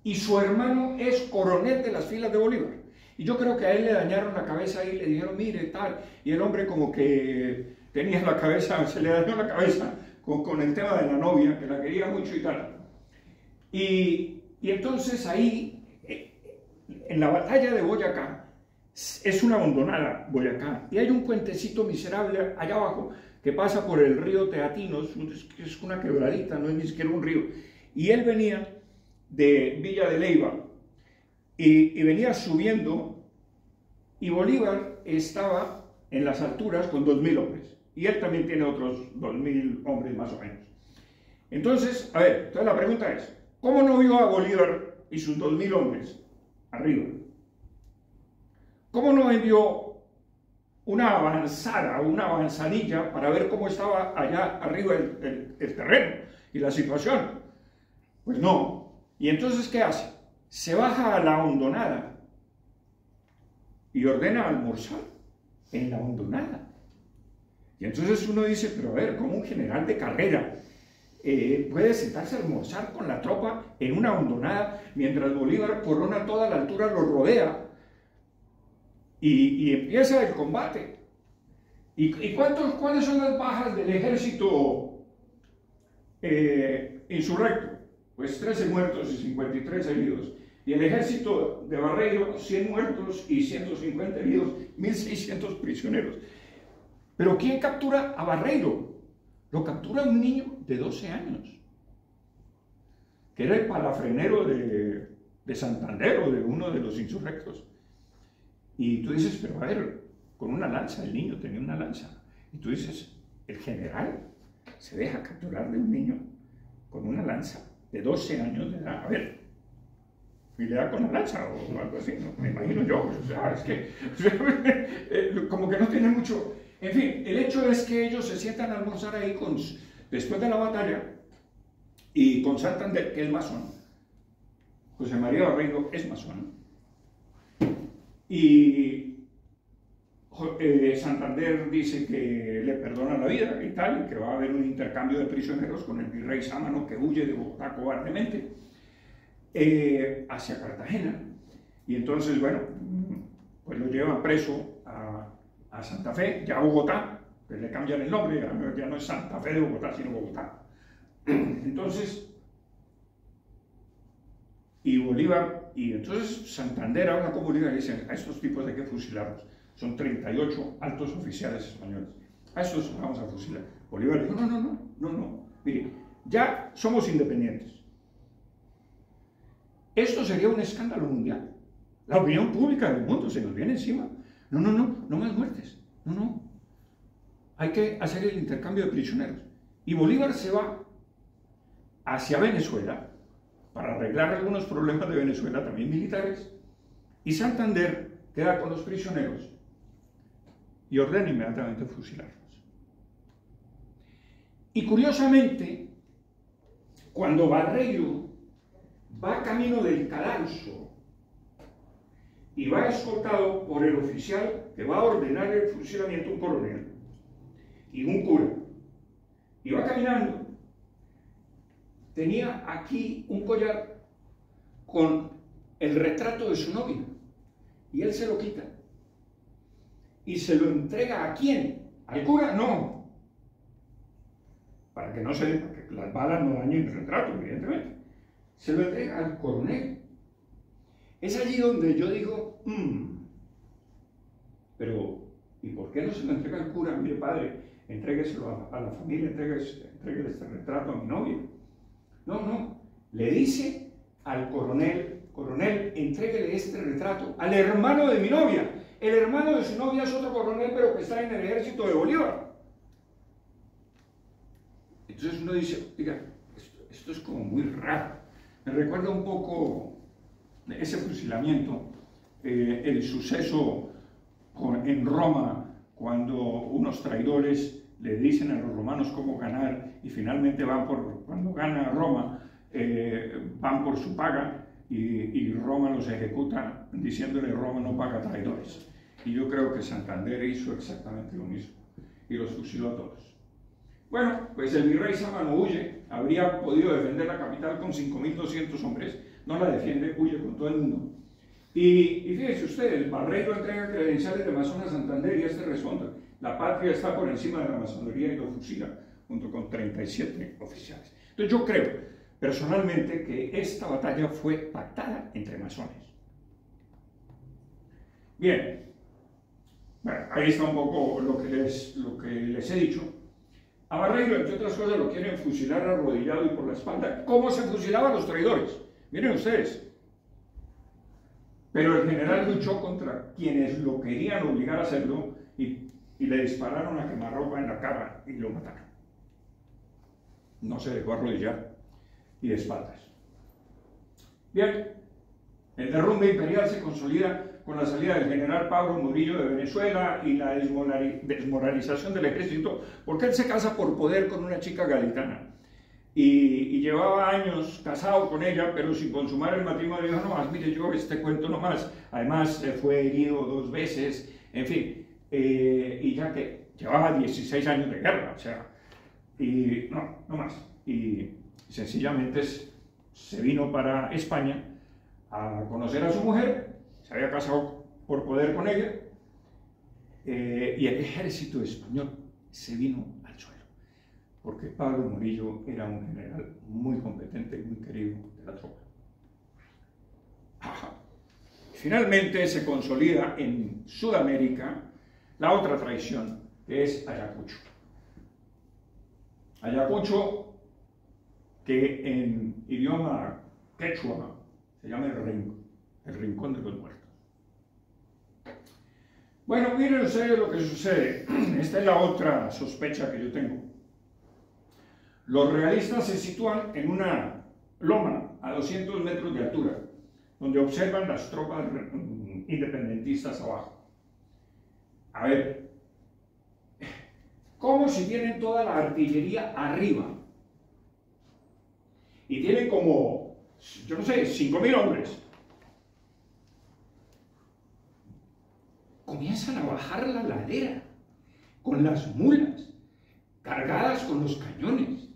y su hermano es coronel de las filas de Bolívar. Y yo creo que a él le dañaron la cabeza y le dijeron, mire, tal, y el hombre como que tenía la cabeza, se le dañó la cabeza con el tema de la novia, que la quería mucho y tal. Y entonces ahí, en la batalla de Boyacá, es una hondonada Boyacá, y hay un puentecito miserable allá abajo que pasa por el río Teatinos, que es una quebradita, no es ni siquiera un río, y él venía de Villa de Leyva, y venía subiendo, y Bolívar estaba en las alturas con 2.000 hombres, y él también tiene otros 2.000 hombres más o menos. Entonces, a ver, entonces la pregunta es, ¿cómo no vio a Bolívar y sus 2.000 hombres arriba? ¿Cómo no envió una avanzada, una avanzadilla para ver cómo estaba allá arriba el terreno y la situación? Pues no. ¿Y entonces qué hace? Se baja a la hondonada y ordena almorzar en la hondonada. Y entonces uno dice, pero a ver, ¿cómo un general de carrera puede sentarse a almorzar con la tropa en una hondonada mientras Bolívar corona toda la altura, lo rodea y empieza el combate? ¿Y cuáles son las bajas del ejército insurrecto? Pues 13 muertos y 53 heridos. Y el ejército de Barreiro, 100 muertos y 150 heridos, 1.600 prisioneros. ¿Pero quién captura a Barreiro? Lo captura un niño de 12 años, que era el palafrenero de Santander, o de uno de los insurrectos. Y tú dices, pero a ver, con una lanza, el niño tenía una lanza. Y tú dices, el general se deja capturar de un niño con una lanza de 12 años de edad. A ver, y le da con la lanza o algo así, ¿no? Me imagino yo, o sea, es que como que no tiene mucho. En fin, el hecho es que ellos se sientan a almorzar ahí después de la batalla, y con Santander, que es masón. José María Barreiro es masón. Y Santander dice que le perdona la vida y tal, y que va a haber un intercambio de prisioneros con el virrey Sámano, que huye de Bogotá cobardemente hacia Cartagena. Y entonces, bueno, pues lo llevan preso a Santa Fe, ya a Bogotá, pues le cambian el nombre, ya no es Santa Fe de Bogotá, sino Bogotá. Entonces, y entonces Santander habla con Bolívar y dice, a estos tipos hay que fusilarlos. Son 38 altos oficiales españoles. A estos vamos a fusilar. Bolívar dijo, no, mire, ya somos independientes. Esto sería un escándalo mundial. La opinión pública del mundo se nos viene encima. No más muertes. No. Hay que hacer el intercambio de prisioneros. Y Bolívar se va hacia Venezuela para arreglar algunos problemas de Venezuela, también militares, y Santander queda con los prisioneros y ordena inmediatamente fusilarlos. Y curiosamente, cuando Barreiro va camino del cadalso y va escoltado por el oficial que va a ordenar el fusilamiento, un coronel y un cura, y va caminando, tenía aquí un collar con el retrato de su novia, y él se lo quita y se lo entrega. ¿A quién? ¿Al cura? No, para que las balas no dañen el retrato, evidentemente. Se lo entrega al coronel. Es allí donde yo digo, pero ¿y por qué no se lo entrega al cura? Mire, padre, entrégueselo a la familia, entréguele este retrato a mi novia. No, le dice al coronel, entréguele este retrato al hermano de mi novia. El hermano de su novia es otro coronel, pero que está en el ejército de Bolívar. Entonces uno dice, diga, esto es como muy raro. Me recuerda un poco ese fusilamiento, el suceso en Roma, cuando unos traidores le dicen a los romanos cómo ganar y finalmente cuando gana Roma, van por su paga y Roma los ejecuta diciéndole Roma no paga traidores. Y yo creo que Santander hizo exactamente lo mismo y los fusiló a todos. Bueno, pues el virrey Sámano huye, habría podido defender la capital con 5.200 hombres, no la defiende, huye con todo el mundo. Y fíjense ustedes, Barreiro entrega credenciales de masón a Santander y este responde, la patria está por encima de la masonería, y lo fusila, junto con 37 oficiales. Entonces yo creo, personalmente, que esta batalla fue pactada entre masones. Bien, bueno, ahí está un poco lo que les he dicho. A Barreiro, entre otras cosas, lo quieren fusilar arrodillado y por la espalda. ¿Cómo se fusilaban los traidores? Miren ustedes. Pero el general luchó contra quienes lo querían obligar a hacerlo y le dispararon a quemarropa en la cara y lo mataron. No se dejó arrodillar y de espaldas. Bien, el derrumbe imperial se consolida con la salida del general Pablo Murillo de Venezuela y la desmoralización del ejército, porque él se casa por poder con una chica gaditana. Y llevaba años casado con ella, pero sin consumar el matrimonio. Dijo, no más, mire, yo este cuento no más. Además, fue herido 2 veces, en fin. Y ya que llevaba 16 años de guerra, o sea, y no más. Y sencillamente se vino para España a conocer a su mujer, se había casado por poder con ella, y el ejército español se vino al suelo, porque Pablo Murillo era un general muy competente y muy querido de la tropa. Finalmente se consolida en Sudamérica la otra traición, que es Ayacucho. Ayacucho, que en idioma quechua se llama el rincón de los muertos. Bueno, miren ustedes lo que sucede. Esta es la otra sospecha que yo tengo. Los realistas se sitúan en una loma a 200 metros de altura, donde observan las tropas independentistas abajo. A ver, ¿cómo si tienen toda la artillería arriba? Y tienen como, yo no sé, 5.000 hombres. Comienzan a bajar la ladera con las mulas, cargadas con los cañones.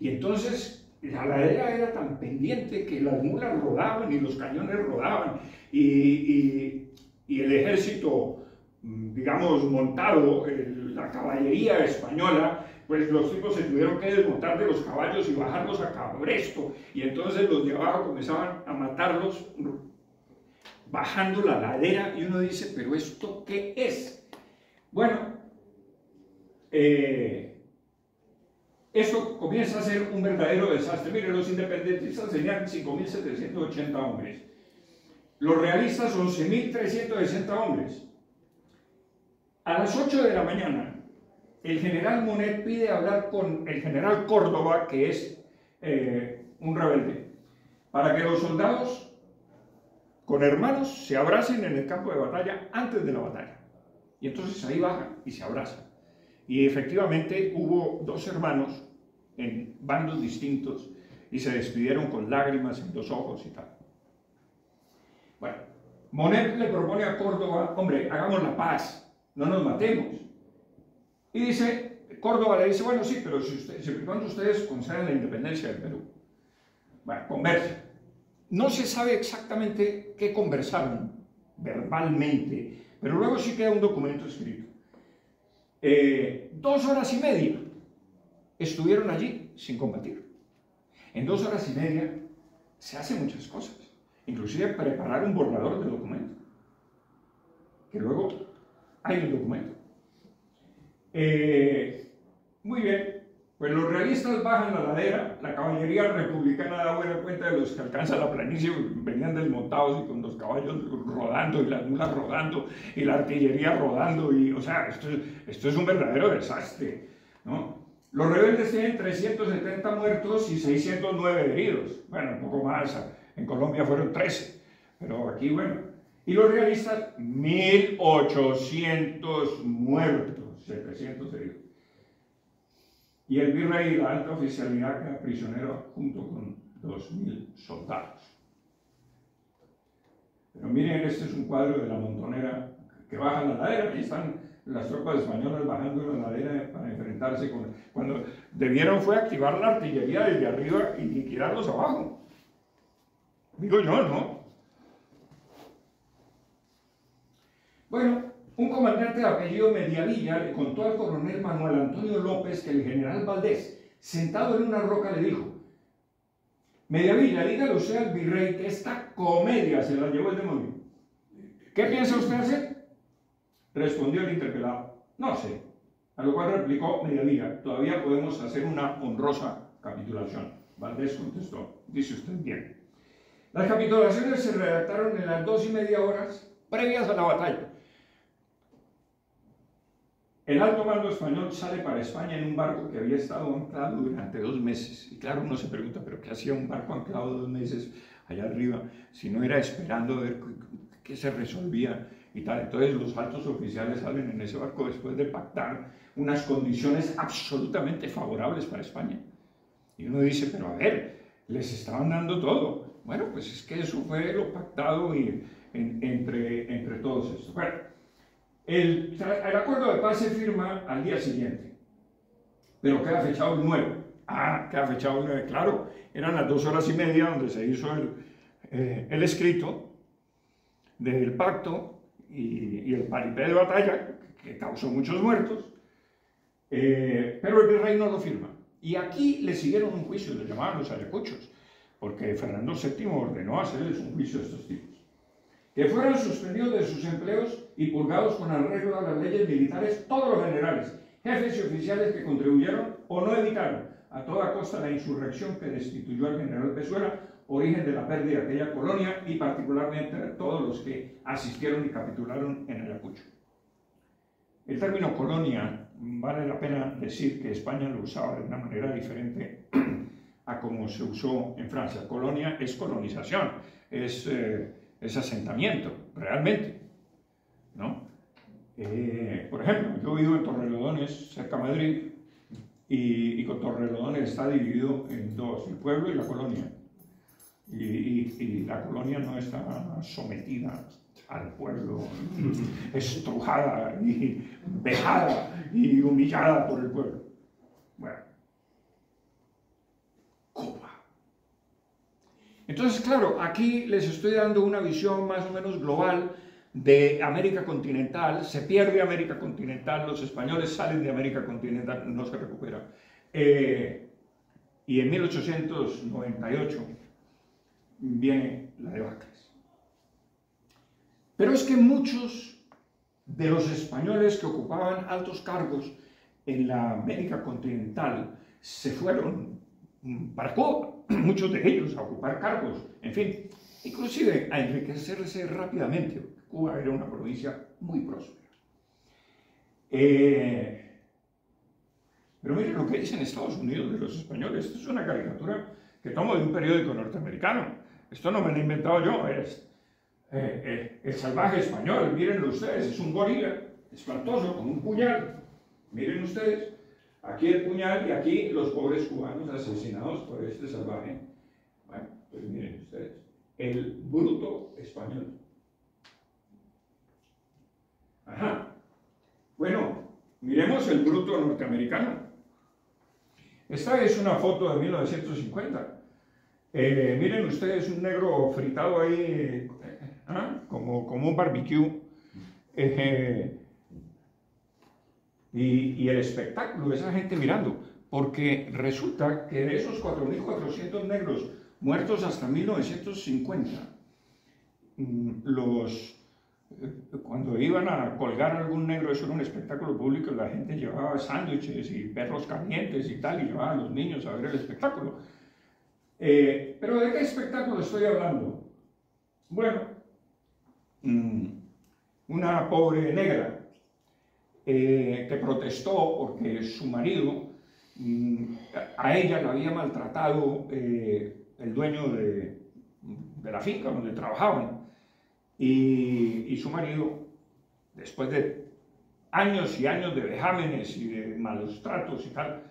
Y entonces la ladera era tan pendiente que las mulas rodaban y los cañones rodaban. Y el ejército, digamos, montado, la caballería española, pues los tipos se tuvieron que desmontar de los caballos y bajarlos a cabresto. Y entonces los de abajo comenzaban a matarlos bajando la ladera, y uno dice, ¿pero esto qué es? Bueno, eso comienza a ser un verdadero desastre. Miren, los independentistas tenían 5.780 hombres, los realistas 11.360 hombres. A las 8 de la mañana, el general Monet pide hablar con el general Córdoba, que es un rebelde, para que los soldados con hermanos se abracen en el campo de batalla antes de la batalla. Y entonces ahí bajan y se abrazan. Y efectivamente hubo dos hermanos en bandos distintos y se despidieron con lágrimas en los ojos y tal. Bueno, Monet le propone a Córdoba, hombre, hagamos la paz, no nos matemos. Y dice, Córdoba le dice, bueno, sí, pero siempre y cuando ustedes concedan la independencia del Perú. Bueno, conversa. No se sabe exactamente qué conversaron verbalmente, pero luego sí queda un documento escrito. 2 horas y media estuvieron allí sin combatir. En 2 horas y media se hacen muchas cosas, inclusive preparar un borrador del documento, que luego hay el documento. Muy bien, pues los realistas bajan la ladera, la caballería republicana da buena cuenta de los que alcanzan la planicie, venían desmontados y con los caballos rodando y las mulas rodando y la artillería rodando, y o sea, esto es un verdadero desastre, ¿no? Los rebeldes tienen 370 muertos y 609 heridos, bueno, un poco más, en Colombia fueron 13, pero aquí, bueno, y los realistas 1800 muertos, 700 heridos. Y el virrey y la alta oficialidad queda prisionero junto con 2000 soldados. Pero miren, este es un cuadro de la montonera que baja la ladera. Ahí están las tropas españolas bajando la ladera para enfrentarse con... Cuando debieron fue activar la artillería desde arriba y liquidarlos abajo. Digo yo, ¿no? Bueno, un comandante de apellido Mediavilla le contó al coronel Manuel Antonio López que el general Valdés, sentado en una roca, le dijo: Mediavilla, dígale usted al virrey que esta comedia se la llevó el demonio. ¿Qué piensa usted hacer? Respondió el interpelado: no sé. A lo cual replicó Mediavilla: todavía podemos hacer una honrosa capitulación. Valdés contestó: dice usted bien. Las capitulaciones se redactaron en las 2:30 horas previas a la batalla. El alto mando español sale para España en un barco que había estado anclado durante 2 meses. Y claro, uno se pregunta, ¿pero qué hacía un barco anclado 2 meses allá arriba? Si no era esperando a ver qué se resolvía y tal. Entonces los altos oficiales salen en ese barco después de pactar unas condiciones absolutamente favorables para España. Y uno dice, pero a ver, les estaban dando todo. Bueno, pues es que eso fue lo pactado entre todos estos. Bueno, el acuerdo de paz se firma al día siguiente, pero queda fechado el 9. Queda fechado el 9, claro. Eran las 2:30 donde se hizo el escrito del pacto y el paripé de batalla, que causó muchos muertos, pero el virrey no lo firma. Y aquí le siguieron un juicio, le llamaban los ayacuchos, porque Fernando VII ordenó hacerles un juicio a estos tipos. Que fueran suspendidos de sus empleos y purgados con arreglo a las leyes militares todos los generales, jefes y oficiales que contribuyeron o no evitaron a toda costa la insurrección que destituyó al general Pezuela, origen de la pérdida de aquella colonia, y particularmente a todos los que asistieron y capitularon en Ayacucho. El término colonia, vale la pena decir que España lo usaba de una manera diferente a como se usó en Francia. Colonia es colonización, es asentamiento, realmente, ¿no? Por ejemplo, yo vivo en Torrelodones, cerca de Madrid, y con Torrelodones está dividido en 2, el pueblo y la colonia. Y la colonia no está sometida al pueblo, estrujada y vejada y humillada por el pueblo. Bueno, Cuba. Entonces, claro, aquí les estoy dando una visión más o menos global de América continental. Se pierde América continental, los españoles salen de América continental, no se recupera. Y en 1898 viene la debacle. Pero es que muchos de los españoles que ocupaban altos cargos en la América continental se fueron para Cuba, muchos de ellos a ocupar cargos, en fin, inclusive a enriquecerse rápidamente. Cuba era una provincia muy próspera. Pero miren lo que dicen Estados Unidos de los españoles. Esto es una caricatura que tomo de un periódico norteamericano. Esto no me lo he inventado yo, es el salvaje español, mírenlo ustedes, es un gorila espantoso con un puñal, Miren ustedes, aquí el puñal y aquí los pobres cubanos asesinados por este salvaje. Bueno, pues miren ustedes, el bruto español. Ajá. Bueno, miremos el bruto norteamericano. Esta es una foto de 1950. Miren ustedes un negro fritado ahí, como un barbecue. Y el espectáculo de esa gente mirando. Porque resulta que de esos 4.400 negros muertos hasta 1950, cuando iban a colgar a algún negro, eso era un espectáculo público, la gente llevaba sándwiches y perros calientes y tal, y llevaba a los niños a ver el espectáculo. Pero ¿de qué espectáculo estoy hablando? Bueno, una pobre negra que protestó porque su marido, a ella la había maltratado el dueño de la finca donde trabajaban, y su marido, después de años y años de vejámenes y de malos tratos y tal,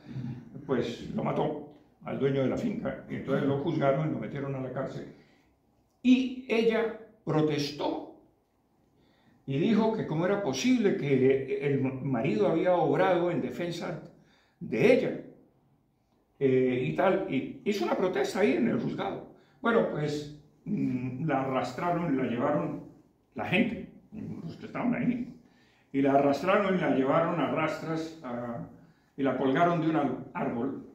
pues lo mató al dueño de la finca, y entonces lo juzgaron y lo metieron a la cárcel. Y ella protestó y dijo que cómo era posible que el marido había obrado en defensa de ella, y tal, y hizo una protesta ahí en el juzgado. Bueno, pues la arrastraron y la llevaron, la gente, los que estaban ahí, y la arrastraron y la llevaron a rastras y la colgaron de un árbol.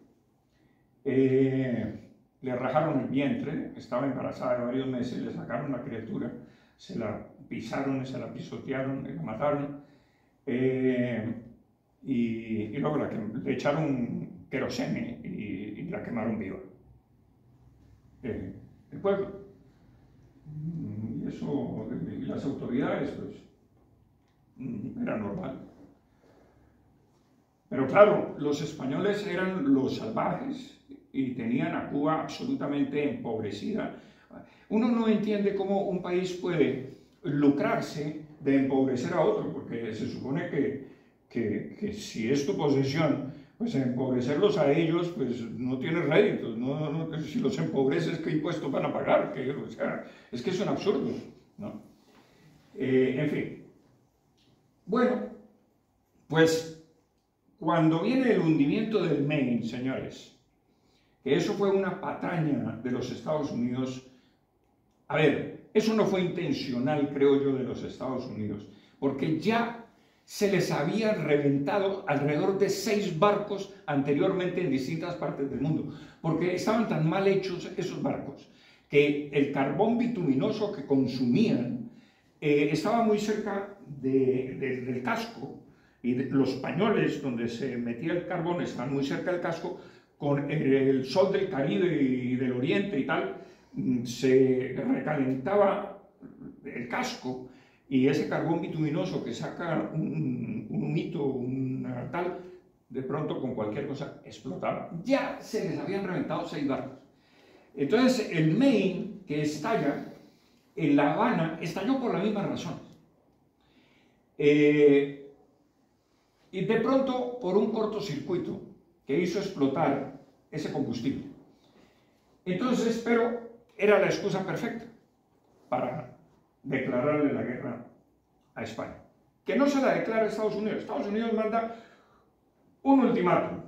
Le rajaron el vientre, estaba embarazada de varios meses, le sacaron la criatura, se la pisaron, se la pisotearon, la mataron, y luego le echaron querosene y la quemaron viva. El pueblo. Y eso, y las autoridades, pues, era normal. Pero claro, los españoles eran los salvajes y tenían a Cuba absolutamente empobrecida. Uno no entiende cómo un país puede lucrarse de empobrecer a otro, porque se supone que si es tu posesión, pues empobrecerlos a ellos, pues no tienes réditos, si los empobreces, ¿qué impuestos van a pagar? O sea, es que es un absurdo, ¿no? En fin. Bueno, pues cuando viene el hundimiento del Maine, señores, que eso fue una patraña de los Estados Unidos. A ver, eso no fue intencional, creo yo, de los Estados Unidos, porque ya se les habían reventado alrededor de 6 barcos anteriormente en distintas partes del mundo, porque estaban tan mal hechos esos barcos, que el carbón bituminoso que consumían estaba muy cerca del casco, y los pañoles donde se metía el carbón estaban muy cerca del casco. Con el sol del Caribe y del Oriente y tal, se recalentaba el casco, y ese carbón bituminoso que saca un humito, tal, de pronto con cualquier cosa explotaba. Ya se les habían reventado 6 barcos. Entonces el Maine, que estalla en La Habana, estalló por la misma razón. Y de pronto, por un cortocircuito que hizo explotar ese combustible. Entonces, pero era la excusa perfecta para declararle la guerra a España. Que no se la declara Estados Unidos. Estados Unidos manda un ultimátum.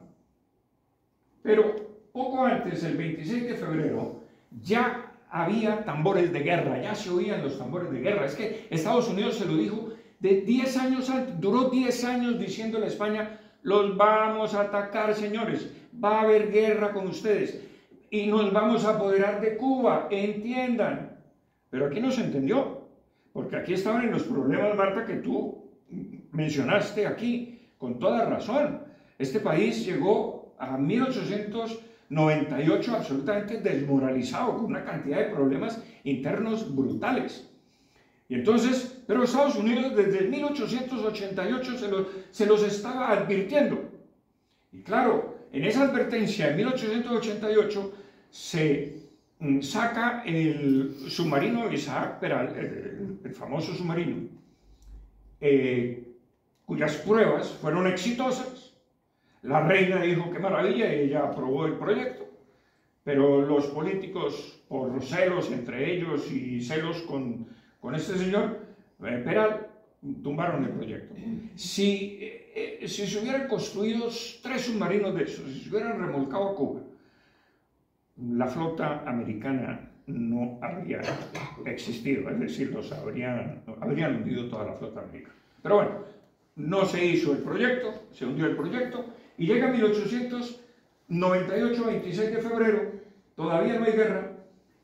Pero poco antes, el 26 de febrero, ya había tambores de guerra, ya se oían los tambores de guerra. Es que Estados Unidos se lo dijo de 10 años antes, duró 10 años diciéndole a España: los vamos a atacar, señores, va a haber guerra con ustedes y nos vamos a apoderar de Cuba, entiendan. Pero aquí no se entendió, porque aquí estaban en los problemas, Marta, que tú mencionaste aquí, con toda razón. Este país llegó a 1898 absolutamente desmoralizado, con una cantidad de problemas internos brutales. Y entonces, pero Estados Unidos desde 1888 se los estaba advirtiendo. Y claro, en esa advertencia, en 1888, se saca el submarino Isaac Peral, el famoso submarino, cuyas pruebas fueron exitosas. La reina dijo qué maravilla y ella aprobó el proyecto, pero los políticos, por celos entre ellos y celos con este señor Peral, tumbaron el proyecto. Si se hubieran construido 3 submarinos de esos, si se hubieran remolcado a Cuba, la flota americana no habría existido, es decir, habrían hundido toda la flota americana. Pero bueno, no se hizo el proyecto, se hundió el proyecto, y llega 1898, 26 de febrero, todavía no hay guerra,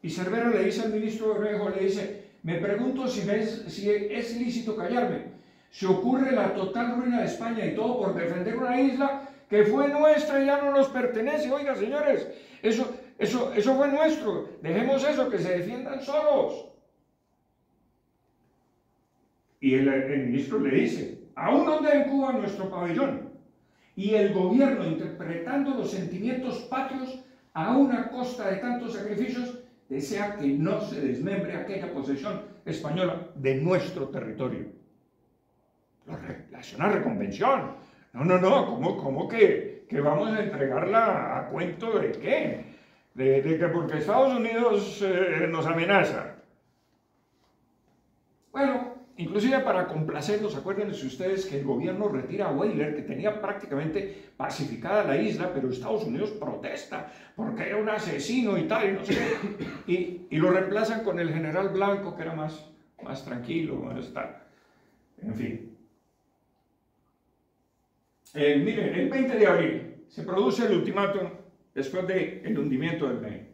y Cervera le dice al ministro Bermejo, le dice: me pregunto si es lícito callarme. Se ocurre la total ruina de España y todo por defender una isla que fue nuestra y ya no nos pertenece. Oiga, señores, eso fue nuestro. Dejemos eso, que se defiendan solos. Y el ministro le dice: aún onde en Cuba nuestro pabellón, y el gobierno, interpretando los sentimientos patrios a una costa de tantos sacrificios, desea que no se desmembre aquella posesión española de nuestro territorio. La reconvención. No, ¿cómo que vamos a entregarla a cuento de qué? De que porque Estados Unidos nos amenaza. Bueno, inclusive para complacerlos, acuérdense ustedes que el gobierno retira a Weyler, que tenía prácticamente pacificada la isla, pero Estados Unidos protesta porque era un asesino y tal, y no sé qué, y lo reemplazan con el general Blanco, que era más tranquilo, más tal. En fin. Miren, el 20 de abril se produce el ultimátum después del hundimiento del Maine.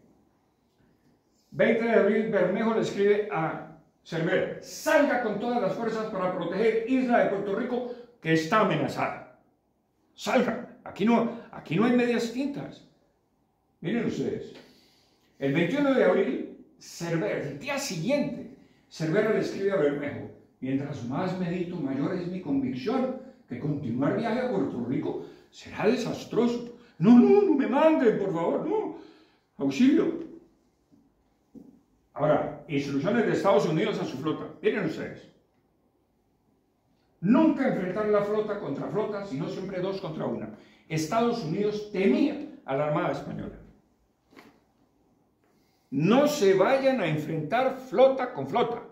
20 de abril, Bermejo le escribe a Cervera: salga con todas las fuerzas para proteger Isla de Puerto Rico, que está amenazada. Salga, aquí no hay medias tintas. Miren ustedes, el 21 de abril, Cervera, el día siguiente, Cervera le escribe a Bermejo: mientras más medito, mayor es mi convicción que continuar viaje a Puerto Rico será desastroso. No me manden, por favor, no. Auxilio. Ahora, instrucciones de Estados Unidos a su flota. Miren ustedes. Nunca enfrentar la flota contra flota, sino siempre 2 contra 1. Estados Unidos temía a la Armada Española. No se vayan a enfrentar flota con flota.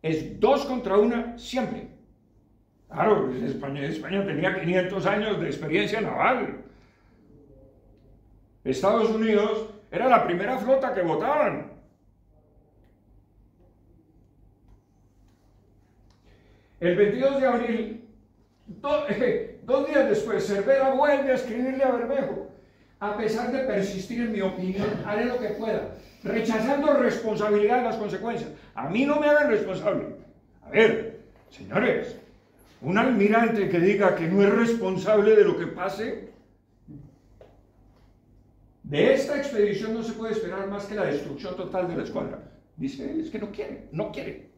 Es 2 contra 1 siempre. Claro, España tenía 500 años de experiencia naval. Estados Unidos era la primera flota que votaban. El 22 de abril, 2 días después, Cervera vuelve a escribirle a Bermejo: a pesar de persistir en mi opinión, haré lo que pueda, rechazando responsabilidad de las consecuencias. A mí no me hagan responsable. A ver, señores, un almirante que diga que no es responsable de lo que pase. De esta expedición no se puede esperar más que la destrucción total de la escuadra. Dice él, es que no quiere.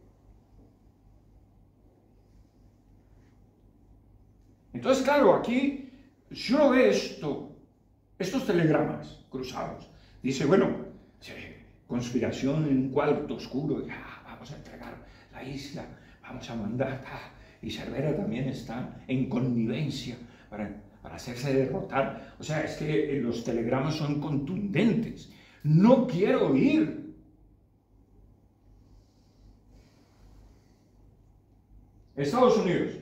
Entonces, claro, aquí, si uno ve estos telegramas cruzados, dice, bueno, conspiración en un cuarto oscuro, vamos a entregar la isla, vamos a mandar, y Cervera también está en connivencia para hacerse derrotar. O sea, es que los telegramas son contundentes. No quiero ir. Estados Unidos.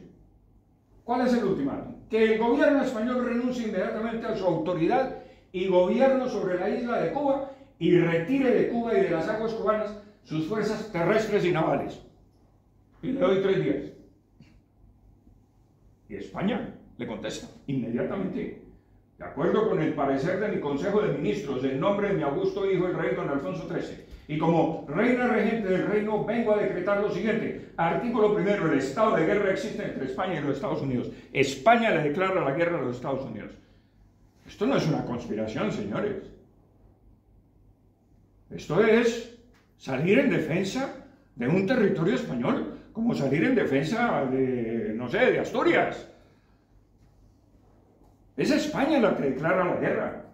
¿Cuál es el ultimátum? Que el gobierno español renuncie inmediatamente a su autoridad y gobierno sobre la isla de Cuba y retire de Cuba y de las aguas cubanas sus fuerzas terrestres y navales. Y le doy 3 días. Y España le contesta inmediatamente: de acuerdo con el parecer de mi Consejo de Ministros, en nombre de mi augusto hijo el rey don Alfonso XIII, y como reina regente del reino, vengo a decretar lo siguiente. Artículo 1. El estado de guerra existe entre España y los Estados Unidos. España le declara la guerra a los Estados Unidos. Esto no es una conspiración, señores. Esto es salir en defensa de un territorio español, como salir en defensa de, no sé, de Asturias. Es España la que declara la guerra.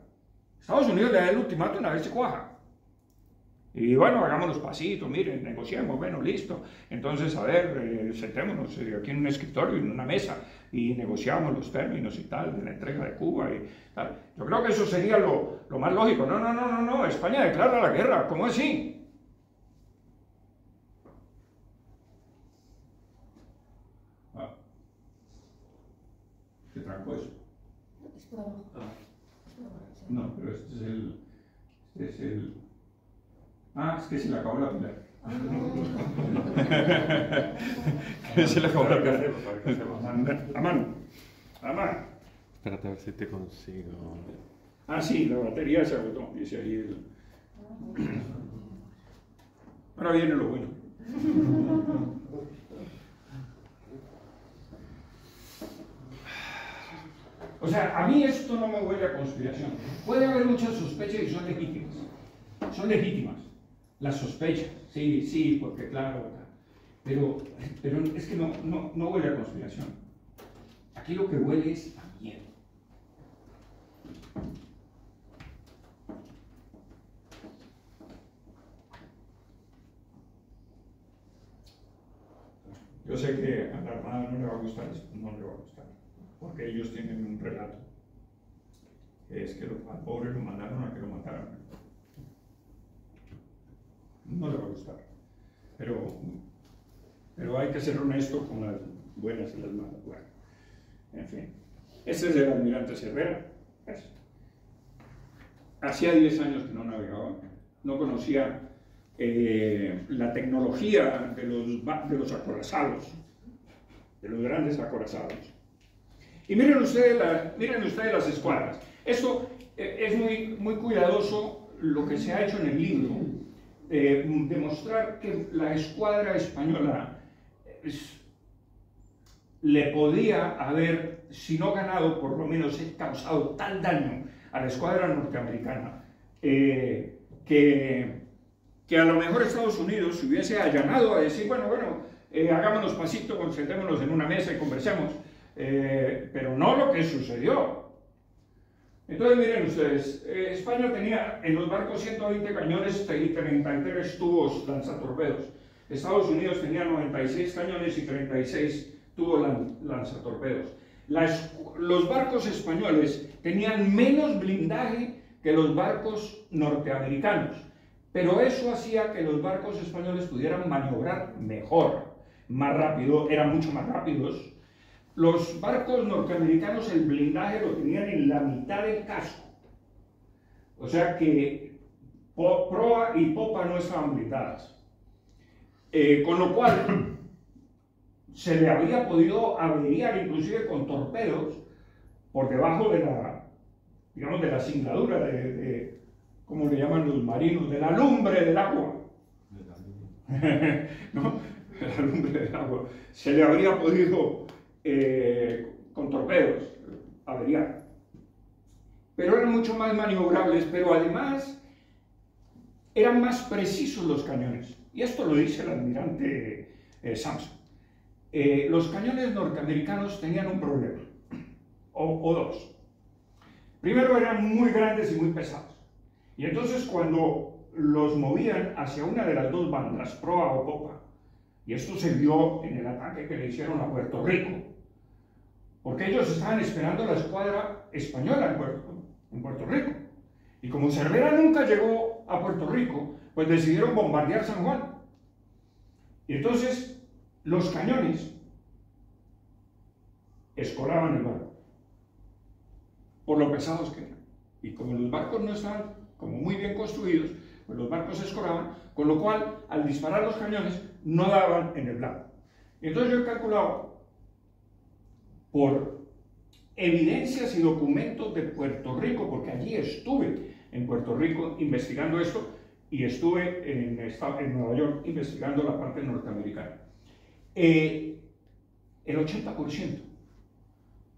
Estados Unidos le da el ultimátum a ver si cuaja. Y bueno, hagamos pasitos, miren, negociemos, bueno, listo. Entonces, a ver, sentémonos aquí en un escritorio, en una mesa, y negociamos los términos y tal, de la entrega de Cuba y tal. Yo creo que eso sería lo más lógico. No, no, no, no, no, España declara la guerra, ¿cómo así? ¿Qué trancó eso? Es por abajo. No, pero este es el... Ah, es que se le acabó la pila. Se le acabó la pila. A mano. Espérate a ver si te consigo. Ah, sí, la batería se agotó. Dice ahí el... Ahora viene lo bueno. O sea, a mí esto no me huele a conspiración. Puede haber muchas sospechas y son legítimas. Son legítimas. Las sospechas, sí, sí, porque claro, pero es que no huele a conspiración. Aquí lo que huele es a miedo. Yo sé que a la Armada no le va a gustar esto, no le va a gustar, porque ellos tienen un relato, que es que al pobre lo mandaron a que lo mataran. No le va a gustar, pero hay que ser honesto con las buenas y las malas. Bueno, en fin, este es el almirante Cervera. Hacía 10 años que no navegaba, no conocía la tecnología de los acorazados, de los grandes acorazados. Y miren ustedes las escuadras. Esto es muy cuidadoso lo que se ha hecho en el libro, demostrar que la escuadra española le podía haber, si no ganado, por lo menos causado tal daño a la escuadra norteamericana, que a lo mejor Estados Unidos se hubiese allanado a decir, bueno, hagámonos pasito, sentémonos en una mesa y conversemos, pero no lo que sucedió. Entonces miren ustedes, España tenía en los barcos 120 cañones y 33 tubos lanzatorpedos. Estados Unidos tenía 96 cañones y 36 tubos lanzatorpedos. Los barcos españoles tenían menos blindaje que los barcos norteamericanos, pero eso hacía que los barcos españoles pudieran maniobrar mejor, más rápido, eran mucho más rápidos. Los barcos norteamericanos el blindaje lo tenían en la mitad del casco, o sea que proa y popa no estaban blindadas, con lo cual se le habría podido averiar inclusive con torpedos por debajo de la cingladura de ¿cómo le llaman los marinos? De la lumbre del agua. ¿No? De la lumbre del agua. Se le habría podido con torpedos averiar. Pero eran mucho más maniobrables, pero además eran más precisos los cañones. Y esto lo dice el almirante Sampson. Los cañones norteamericanos tenían un problema, o dos. Primero, eran muy grandes y muy pesados. Y entonces cuando los movían hacia una de las dos bandas, proa o popa, y esto se vio en el ataque que le hicieron a Puerto Rico, porque ellos estaban esperando la escuadra española en Puerto Rico. Y como Cervera nunca llegó a Puerto Rico, pues decidieron bombardear San Juan. Y entonces los cañones escolaban el barco, por lo pesados que eran. Y como los barcos no estaban como muy bien construidos, pues los barcos se escolaban, con lo cual al disparar los cañones no daban en el blanco. Y entonces yo he calculado por evidencias y documentos de Puerto Rico, porque allí estuve en Puerto Rico investigando esto y estuve en Nueva York investigando la parte norteamericana. El 80%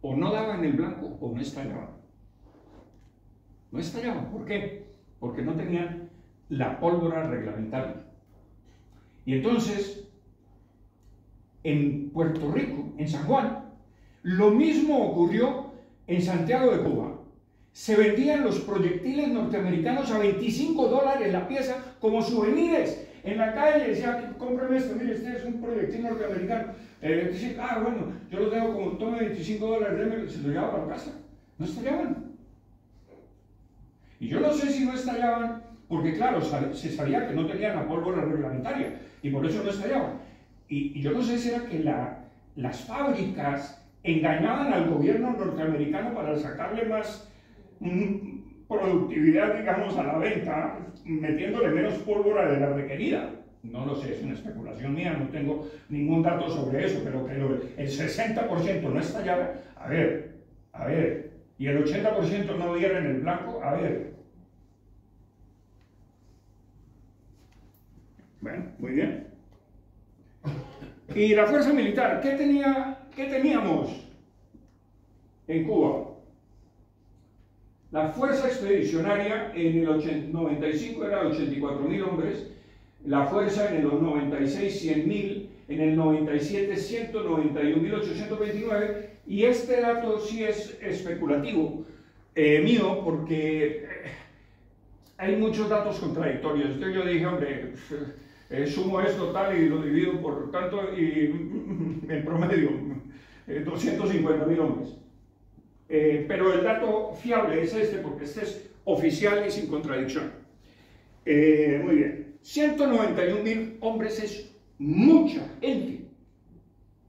o no daban el blanco o no estallaban. No estallaban. ¿Por qué? Porque no tenían la pólvora reglamentaria. Y entonces, en Puerto Rico, en San Juan, lo mismo ocurrió en Santiago de Cuba. se vendían los proyectiles norteamericanos a $25 la pieza como souvenirs. En la calle decía, cómprame esto, mire, este es un proyectil norteamericano. Decía, bueno, yo lo tengo como, tome $25, démelo, se lo llevaba para casa. No estallaban. Y yo no sé si no estallaban, porque claro, se sabía que no tenían la pólvora reglamentaria, y por eso no estallaban. Y yo no sé si era que las fábricas engañaban al gobierno norteamericano para sacarle más productividad, digamos, a la venta, metiéndole menos pólvora de la requerida. No lo sé, es una especulación mía, no tengo ningún dato sobre eso, pero que el 60% no estallaba, a ver, y el 80% no diera en el blanco, a ver. Bueno, muy bien. Y la fuerza militar, ¿qué teníamos en Cuba? La fuerza expedicionaria en el 95 era 84.000 hombres, la fuerza en el 96 100.000, en el 97 191.829, y este dato sí es especulativo mío, porque hay muchos datos contradictorios. Entonces yo dije, hombre, sumo esto tal y lo divido por tanto, y en promedio 250.000 hombres. Pero el dato fiable es este, porque este es oficial y sin contradicción. Muy bien. 191.000 hombres es mucha gente.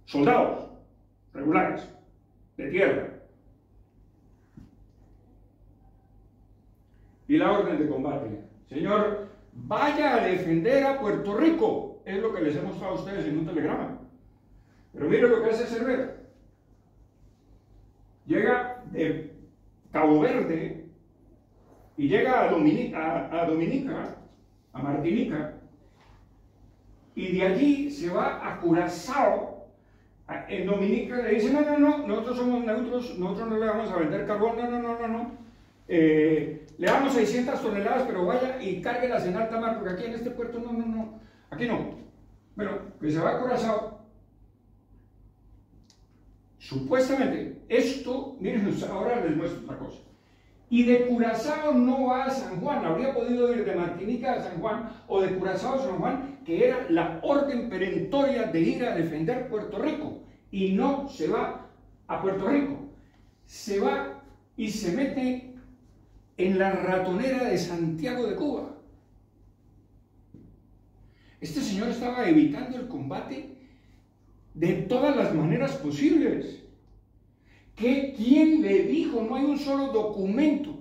Soldados regulares, de tierra. Y la orden de combate. Señor, vaya a defender a Puerto Rico. Es lo que les he mostrado a ustedes en un telegrama. Pero mire lo que hace Cervera. Llega de Cabo Verde y llega a Dominica, a Martinica, y de allí se va a Curazao. En Dominica le dicen, no, nosotros somos neutros, nosotros no le vamos a vender carbón, no. Le damos 600 toneladas, pero vaya y cárguelas en alta mar, porque aquí en este puerto no, aquí no. Bueno, pues se va a Curazao. Supuestamente, esto, miren, ahora les muestro otra cosa. Y de Curazao no va a San Juan, habría podido ir de Martinica a San Juan, o de Curazao a San Juan, que era la orden perentoria de ir a defender Puerto Rico. Y no se va a Puerto Rico, se va y se mete en la ratonera de Santiago de Cuba. Este señor estaba evitando el combate de todas las maneras posibles. ¿Quién le dijo? No hay un solo documento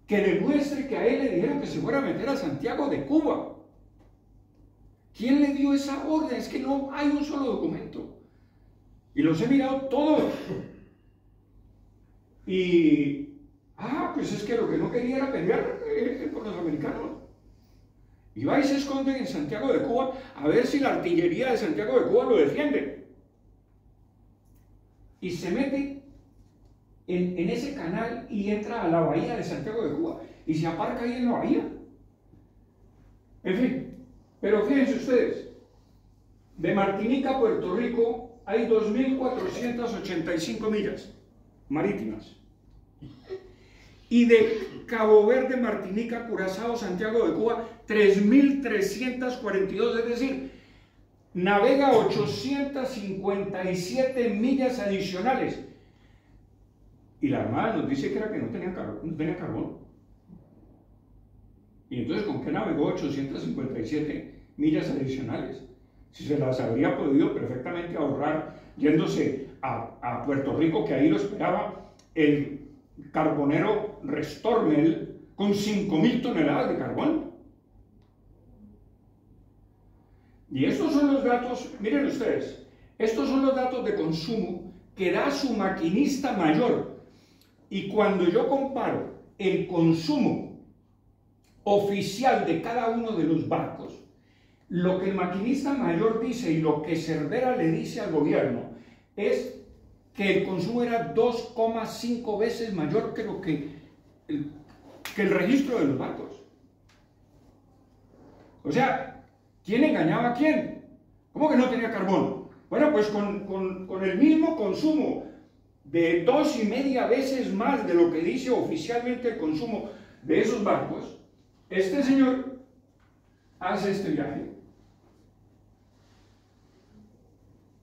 que demuestre que a él le dijeron que se fuera a meter a Santiago de Cuba. ¿Quién le dio esa orden? Es que no hay un solo documento. Y los he mirado todos. Y, pues es que lo que no quería era pelear con los americanos. Y va y se esconde en Santiago de Cuba a ver si la artillería de Santiago de Cuba lo defiende. Y se mete en ese canal y entra a la bahía de Santiago de Cuba y se aparca ahí en la bahía. En fin, pero fíjense ustedes, de Martinica a Puerto Rico hay 2.485 millas marítimas. Y de Cabo Verde, Martinica, Curazao, Santiago de Cuba, 3.342, es decir, navega 857 millas adicionales. Y la Armada nos dice que era que no tenía carbón. Y entonces, ¿con qué navegó 857 millas adicionales? Si se las habría podido perfectamente ahorrar yéndose a Puerto Rico, que ahí lo esperaba el carbonero Restormel con 5.000 toneladas de carbón. Y estos son los datos, miren ustedes, estos son los datos de consumo que da su maquinista mayor. Y cuando yo comparo el consumo oficial de cada uno de los barcos, lo que el maquinista mayor dice y lo que Cervera le dice al gobierno es que el consumo era 2,5 veces mayor que lo que el registro de los barcos. O sea, ¿quién engañaba a quién? ¿Cómo que no tenía carbón? Bueno, pues con el mismo consumo de 2,5 veces más de lo que dice oficialmente el consumo de esos barcos, este señor hace este viaje.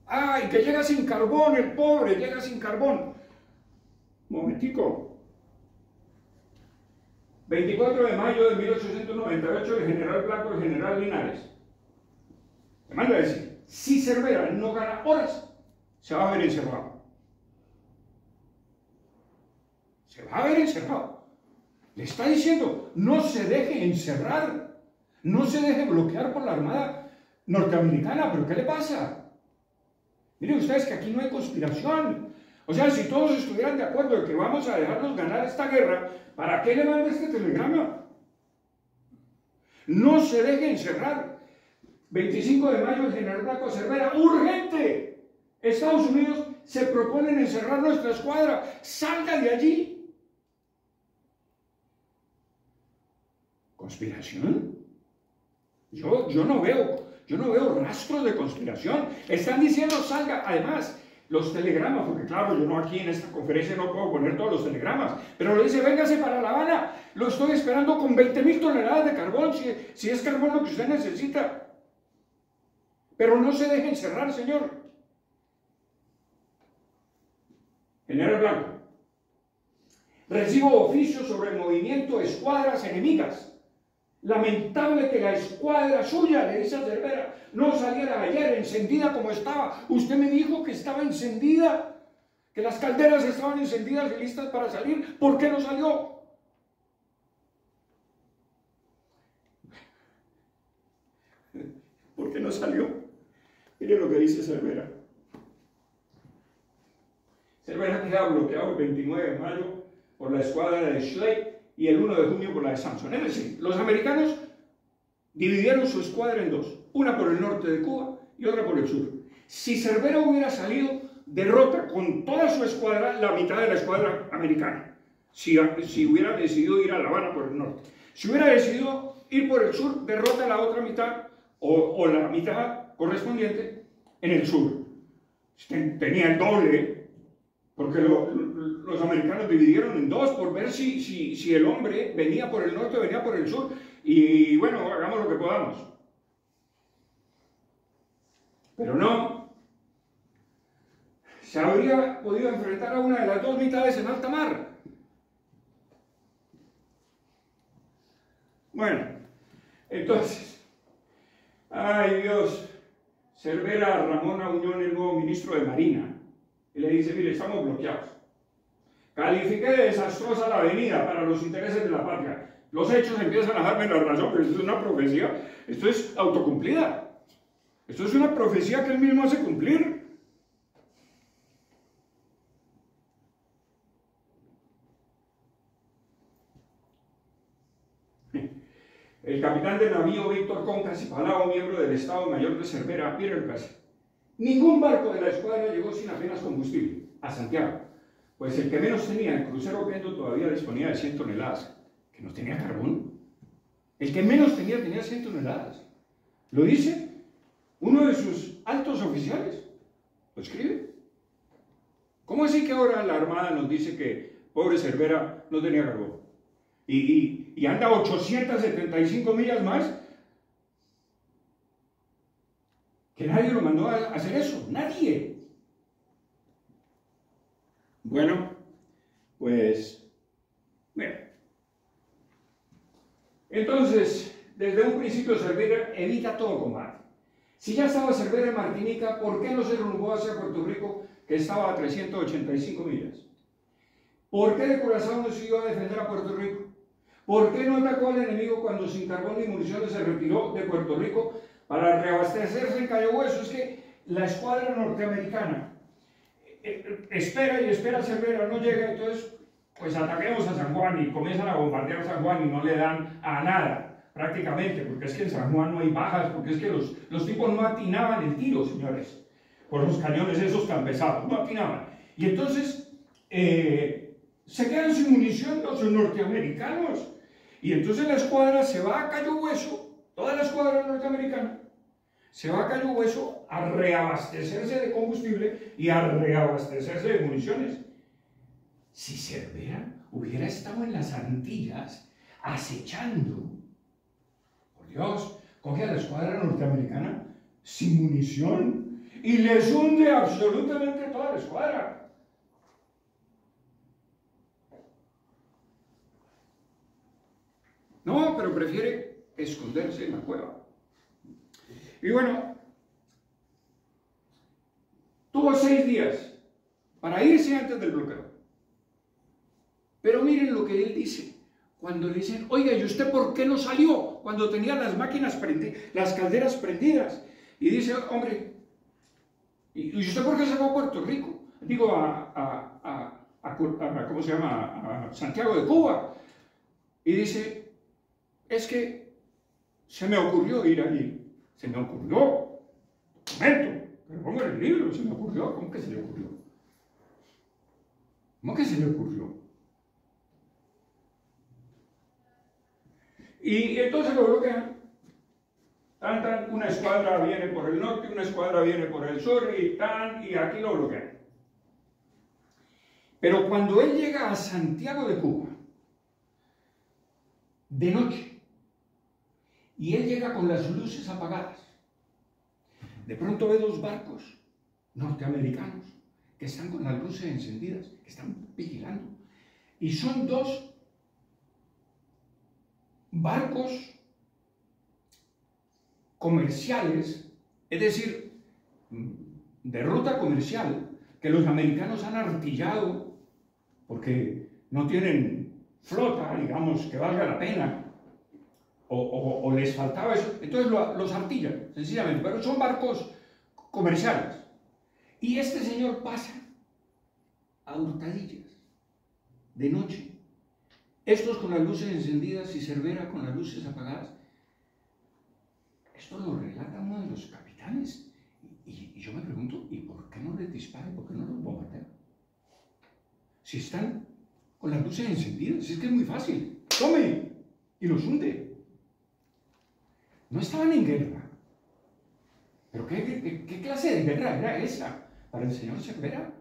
¡Ay, que llega sin carbón, el pobre, llega sin carbón! Momentico. 24 de mayo de 1898, el general Blanco, el general Linares, me manda a decir, si Cervera no gana horas, se va a ver encerrado. Se va a ver encerrado. Le está diciendo, no se deje encerrar, no se deje bloquear por la Armada norteamericana. ¿Pero qué le pasa? Miren ustedes que aquí no hay conspiración. O sea, si todos estuvieran de acuerdo de que vamos a dejarlos ganar esta guerra, ¿para qué le manda este telegrama? No se deje encerrar. 25 de mayo, el general Blanco Cervera, urgente. Estados Unidos se proponen encerrar nuestra escuadra. ¡Salga de allí! ¿Conspiración? Yo no veo rastros de conspiración. Están diciendo salga. Además, los telegramas, porque claro, yo no aquí en esta conferencia no puedo poner todos los telegramas, pero le dice, véngase para La Habana, lo estoy esperando con 20,000 toneladas de carbón, si es carbón lo que usted necesita. Pero no se deje encerrar, señor. General Blanco, recibo oficio sobre el movimiento de escuadras enemigas. Lamentable que la escuadra suya, le dice a Cervera, no saliera ayer encendida como estaba. Usted me dijo que estaba encendida, que las calderas estaban encendidas y listas para salir. ¿Por qué no salió? ¿Por qué no salió? Mire lo que dice Cervera. Cervera queda bloqueado el 29 de mayo por la escuadra de Schley y el 1 de junio por la de Sampson. Es decir, los americanos dividieron su escuadra en dos, una por el norte de Cuba y otra por el sur. Si Cervera hubiera salido, derrota con toda su escuadra la mitad de la escuadra americana, si hubiera decidido ir a La Habana por el norte. Si hubiera decidido ir por el sur, derrota la otra mitad o la mitad correspondiente en el sur. Tenía el doble, porque los americanos dividieron en dos por ver si el hombre venía por el norte o venía por el sur. Y bueno, hagamos lo que podamos. Pero no. Se habría podido enfrentar a una de las dos mitades en alta mar. Bueno, entonces, ay Dios, Cervera a Ramón Auñón, el nuevo ministro de Marina, y le dice, mire, estamos bloqueados. Califiqué de desastrosa la avenida para los intereses de la patria. Los hechos empiezan a darme la razón, pero esto es una profecía, esto es autocumplida. Esto es una profecía que él mismo hace cumplir. El capitán de navío Víctor Concas y Palau, miembro del Estado Mayor de Cervera, miren el caso. Ningún barco de la escuadra llegó sin apenas combustible a Santiago, pues el que menos tenía, el crucero Pendo, todavía disponía de 100 toneladas. ¿Que no tenía carbón? El que menos tenía 100 toneladas. Lo dice uno de sus altos oficiales. Lo escribe. ¿Cómo así que ahora la Armada nos dice que pobre Cervera no tenía carbón? Y anda 875 millas más. Que nadie lo mandó a hacer eso. Nadie. Bueno, pues, bueno. Entonces, desde un principio Cervera evita todo combate. Si ya estaba Cervera en Martinica, ¿por qué no se rumbo hacia Puerto Rico, que estaba a 385 millas? ¿Por qué de Curazao no siguió a defender a Puerto Rico? ¿Por qué no atacó al enemigo cuando sin carbón ni municiones se retiró de Puerto Rico para reabastecerse en Cayo Hueso? Es que la escuadra norteamericana espera y espera a Cervera, no llega, entonces pues ataquemos a San Juan y comienzan a bombardear San Juan y no le dan a nada, prácticamente, porque es que en San Juan no hay bajas, porque es que los tipos no atinaban el tiro, señores, por los cañones esos tan pesados, no atinaban. Y entonces se quedan sin munición los norteamericanos. Y entonces la escuadra se va a Cayo Hueso, toda la escuadra norteamericana, se va a Cayo Hueso a reabastecerse de combustible y a reabastecerse de municiones. si Cervera hubiera estado en las Antillas acechando, por Dios, coge a la escuadra norteamericana sin munición y les hunde absolutamente toda la escuadra. No, pero prefiere esconderse en la cueva. Y bueno, tuvo 6 días para irse antes del bloqueo. Pero miren lo que él dice. Cuando le dicen, oiga, ¿y usted por qué no salió cuando tenía las máquinas prendidas, las calderas prendidas? Y dice, hombre, ¿y usted por qué se fue a Puerto Rico? Digo, ¿cómo se llama? A Santiago de Cuba. Y dice, es que se me ocurrió ir allí. Se me ocurrió. Momento, pero pongo en el libro, se me ocurrió. ¿Cómo que se le ocurrió? ¿Cómo que se le ocurrió? Y entonces lo bloquean. Una escuadra viene por el norte, una escuadra viene por el sur, y aquí lo bloquean. Pero cuando él llega a Santiago de Cuba, de noche, y él llega con las luces apagadas, de pronto ve 2 barcos norteamericanos que están con las luces encendidas, que están vigilando, y son 2 barcos comerciales, es decir, de ruta comercial, que los americanos han artillado porque no tienen flota, digamos, que valga la pena, o les faltaba eso, entonces los artillan, sencillamente, pero son barcos comerciales. Y este señor pasa a hurtadillas, de noche, estos con las luces encendidas y Cervera con las luces apagadas. Esto lo relata uno de los capitanes. Y yo me pregunto, ¿y por qué no les disparan? ¿Por qué no los bombardean? Si están con las luces encendidas, es que es muy fácil. ¡Tome! Y los hunde. No estaban en guerra. ¿Pero qué clase de guerra era esa para el señor Cervera?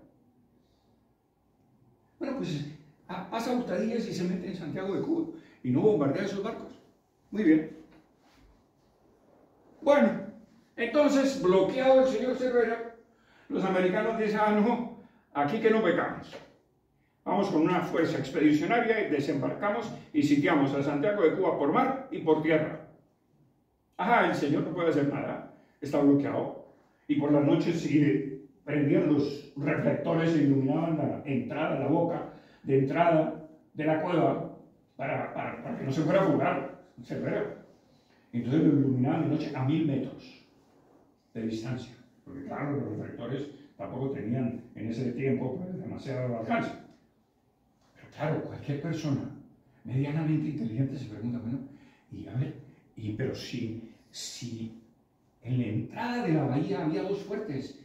Bueno, pues pasa a hurtadillas y se mete en Santiago de Cuba y no bombardea esos barcos. Muy bien. Bueno, entonces, bloqueado el señor Cervera, los americanos dicen, no, aquí que no pecamos. Vamos con una fuerza expedicionaria y desembarcamos y sitiamos a Santiago de Cuba por mar y por tierra. Ajá, el señor no puede hacer nada, está bloqueado. Y por las noches sigue, prendían los reflectores e iluminaban la entrada, la boca de entrada de la cueva para que no se fuera a fugar Cervera. Entonces lo iluminaban de noche a 1000 metros de distancia, porque claro, los reflectores tampoco tenían en ese tiempo pues, demasiado alcance. Pero claro, cualquier persona medianamente inteligente se pregunta, bueno, y a ver, pero si en la entrada de la bahía había 2 fuertes,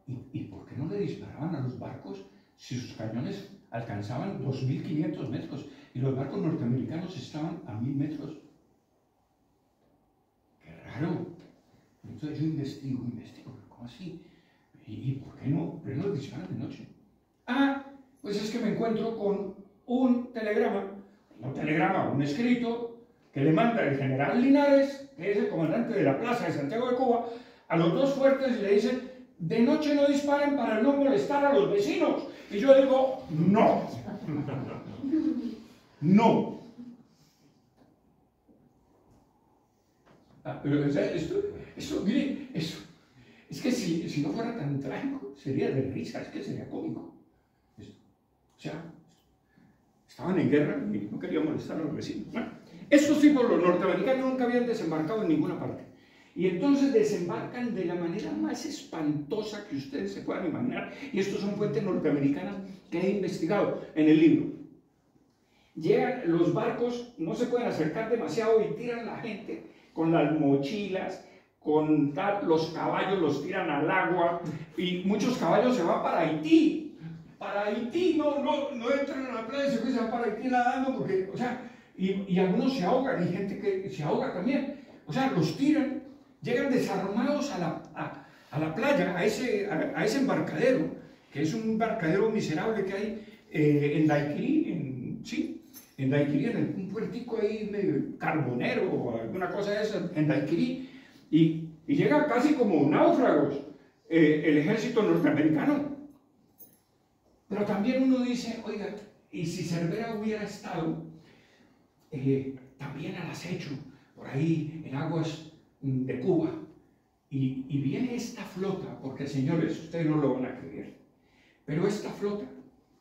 ¿y por qué no le disparaban a los barcos si sus cañones alcanzaban 2500 metros y los barcos norteamericanos estaban a 1000 metros? ¡Qué raro! Entonces yo investigo, ¿cómo así? ¿Y por qué no les disparan de noche? Ah, pues es que me encuentro con un un escrito que le manda el general Linares, que es el comandante de la plaza de Santiago de Cuba, a los 2 fuertes y le dice, de noche no disparen para no molestar a los vecinos. Y yo digo, no. No. Pero mire, es que si no fuera tan trágico, sería de risa, es que sería cómico. O sea, estaban en guerra y no querían molestar a los vecinos. Bueno, estos tipos, los norteamericanos, nunca habían desembarcado en ninguna parte. Y entonces desembarcan de la manera más espantosa que ustedes se puedan imaginar. Y estos son fuentes norteamericanas que he investigado en el libro. Llegan los barcos, no se pueden acercar demasiado y tiran a la gente con las mochilas, los caballos los tiran al agua y muchos caballos se van para Haití. Para Haití, no entran a la playa, se van para Haití nadando porque, o sea, y algunos se ahogan, y gente que se ahoga también. O sea, los tiran, llegan desarmados a la playa, a ese embarcadero, que es un embarcadero miserable que hay en Daiquiri, en Daiquiri, en un puertico ahí medio carbonero o alguna cosa de esa, en Daiquiri, y llega casi como náufragos el ejército norteamericano. Pero también uno dice, oiga, y si Cervera hubiera estado también al acecho, por ahí en aguas de Cuba, y viene esta flota, porque señores, ustedes no lo van a creer, pero esta flota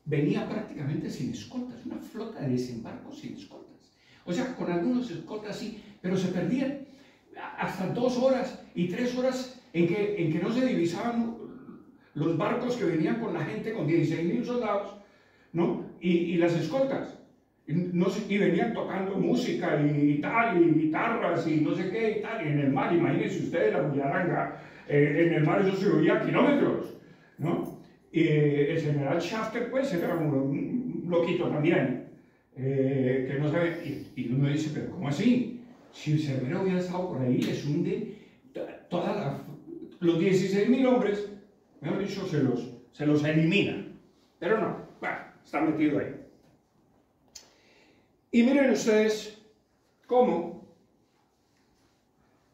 venía prácticamente sin escoltas, una flota de desembarco sin escoltas. O sea, con algunos escoltas sí, pero se perdían hasta 2 horas y 3 horas en que no se divisaban los barcos que venían con la gente, con 16.000 soldados, ¿no? Y las escoltas. No sé, y venían tocando música y tal, y guitarras y no sé qué y tal, y en el mar, imagínense ustedes la bullaranga, en el mar eso se oía a kilómetros, ¿no? Y el general Shafter, pues, era un loquito también, que no sabe, y uno dice, pero ¿cómo así? Si Cervera hubiera estado por ahí, les hunde los 16.000 hombres, mejor dicho, se los elimina. Pero no, bueno, está metido ahí. Y miren ustedes cómo,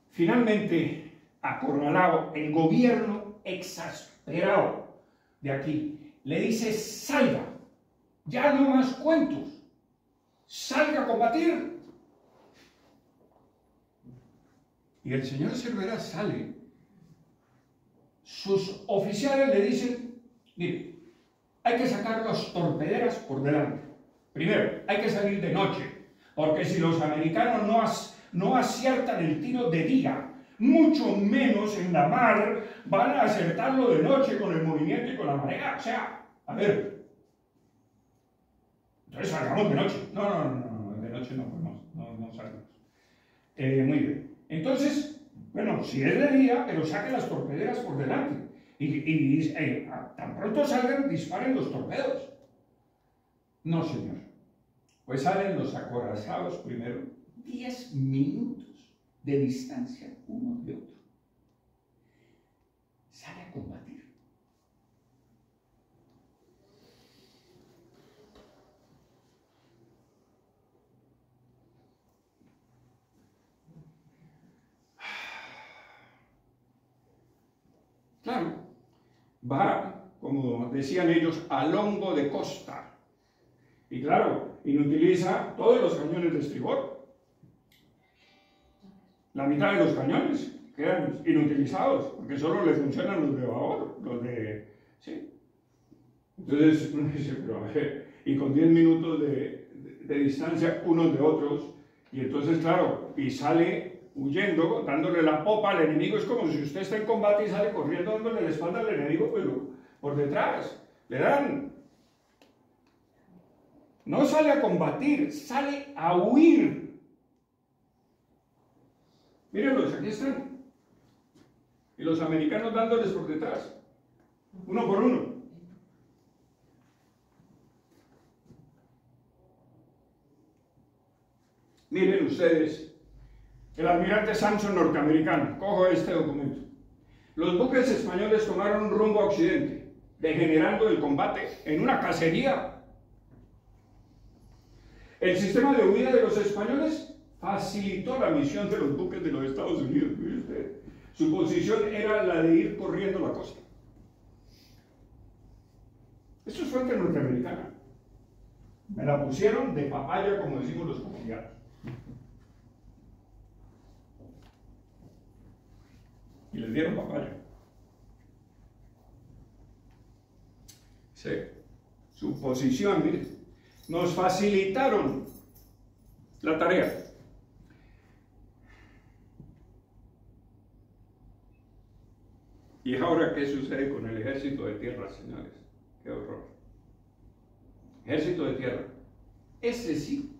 finalmente, acorralado, el gobierno exasperado de aquí, le dice, salga, ya no más cuentos, salga a combatir. Y el señor Cervera sale, sus oficiales le dicen, mire, hay que sacar las torpederas por delante. Primero, hay que salir de noche, porque si los americanos no aciertan el tiro de día, mucho menos en la mar, van a acertarlo de noche con el movimiento y con la marea. O sea, a ver, entonces salgamos de noche. No, de noche no podemos, no salgamos. Muy bien. Entonces, bueno, si es de día, pero saquen las torpederas por delante. Y tan pronto salgan, disparen los torpedos. No, señor. Pues salen los acorazados primero, 10 minutos de distancia uno de otro. Sale a combatir. Claro, va, como decían ellos, a lombo de costa. Y claro, inutiliza todos los cañones de estribor. La mitad de los cañones quedan inutilizados, porque solo le funcionan los de babor, los de... ¿sí? Entonces, uno dice, pero a ver, y con 10 minutos de distancia unos de otros, y entonces, claro, y sale huyendo, dándole la popa al enemigo. Es como si usted está en combate y sale corriendo dándole la espalda al enemigo, pero por detrás, le dan. No sale a combatir, sale a huir. Mírenlos, aquí están. Y los americanos dándoles por detrás, uno por uno. Miren ustedes, el almirante Sampson norteamericano, cojo este documento. Los buques españoles tomaron un rumbo a occidente, degenerando el combate en una cacería. El sistema de huida de los españoles facilitó la misión de los buques de los Estados Unidos. Su posición era la de ir corriendo la costa. Esto es fuente norteamericana. Me la pusieron de papaya, como decimos los colombianos. Y les dieron papaya. Sí. Su posición, miren, nos facilitaron la tarea. ¿Y ahora qué sucede con el ejército de tierra, señores? ¡Qué horror! Ejército de tierra. Ese sí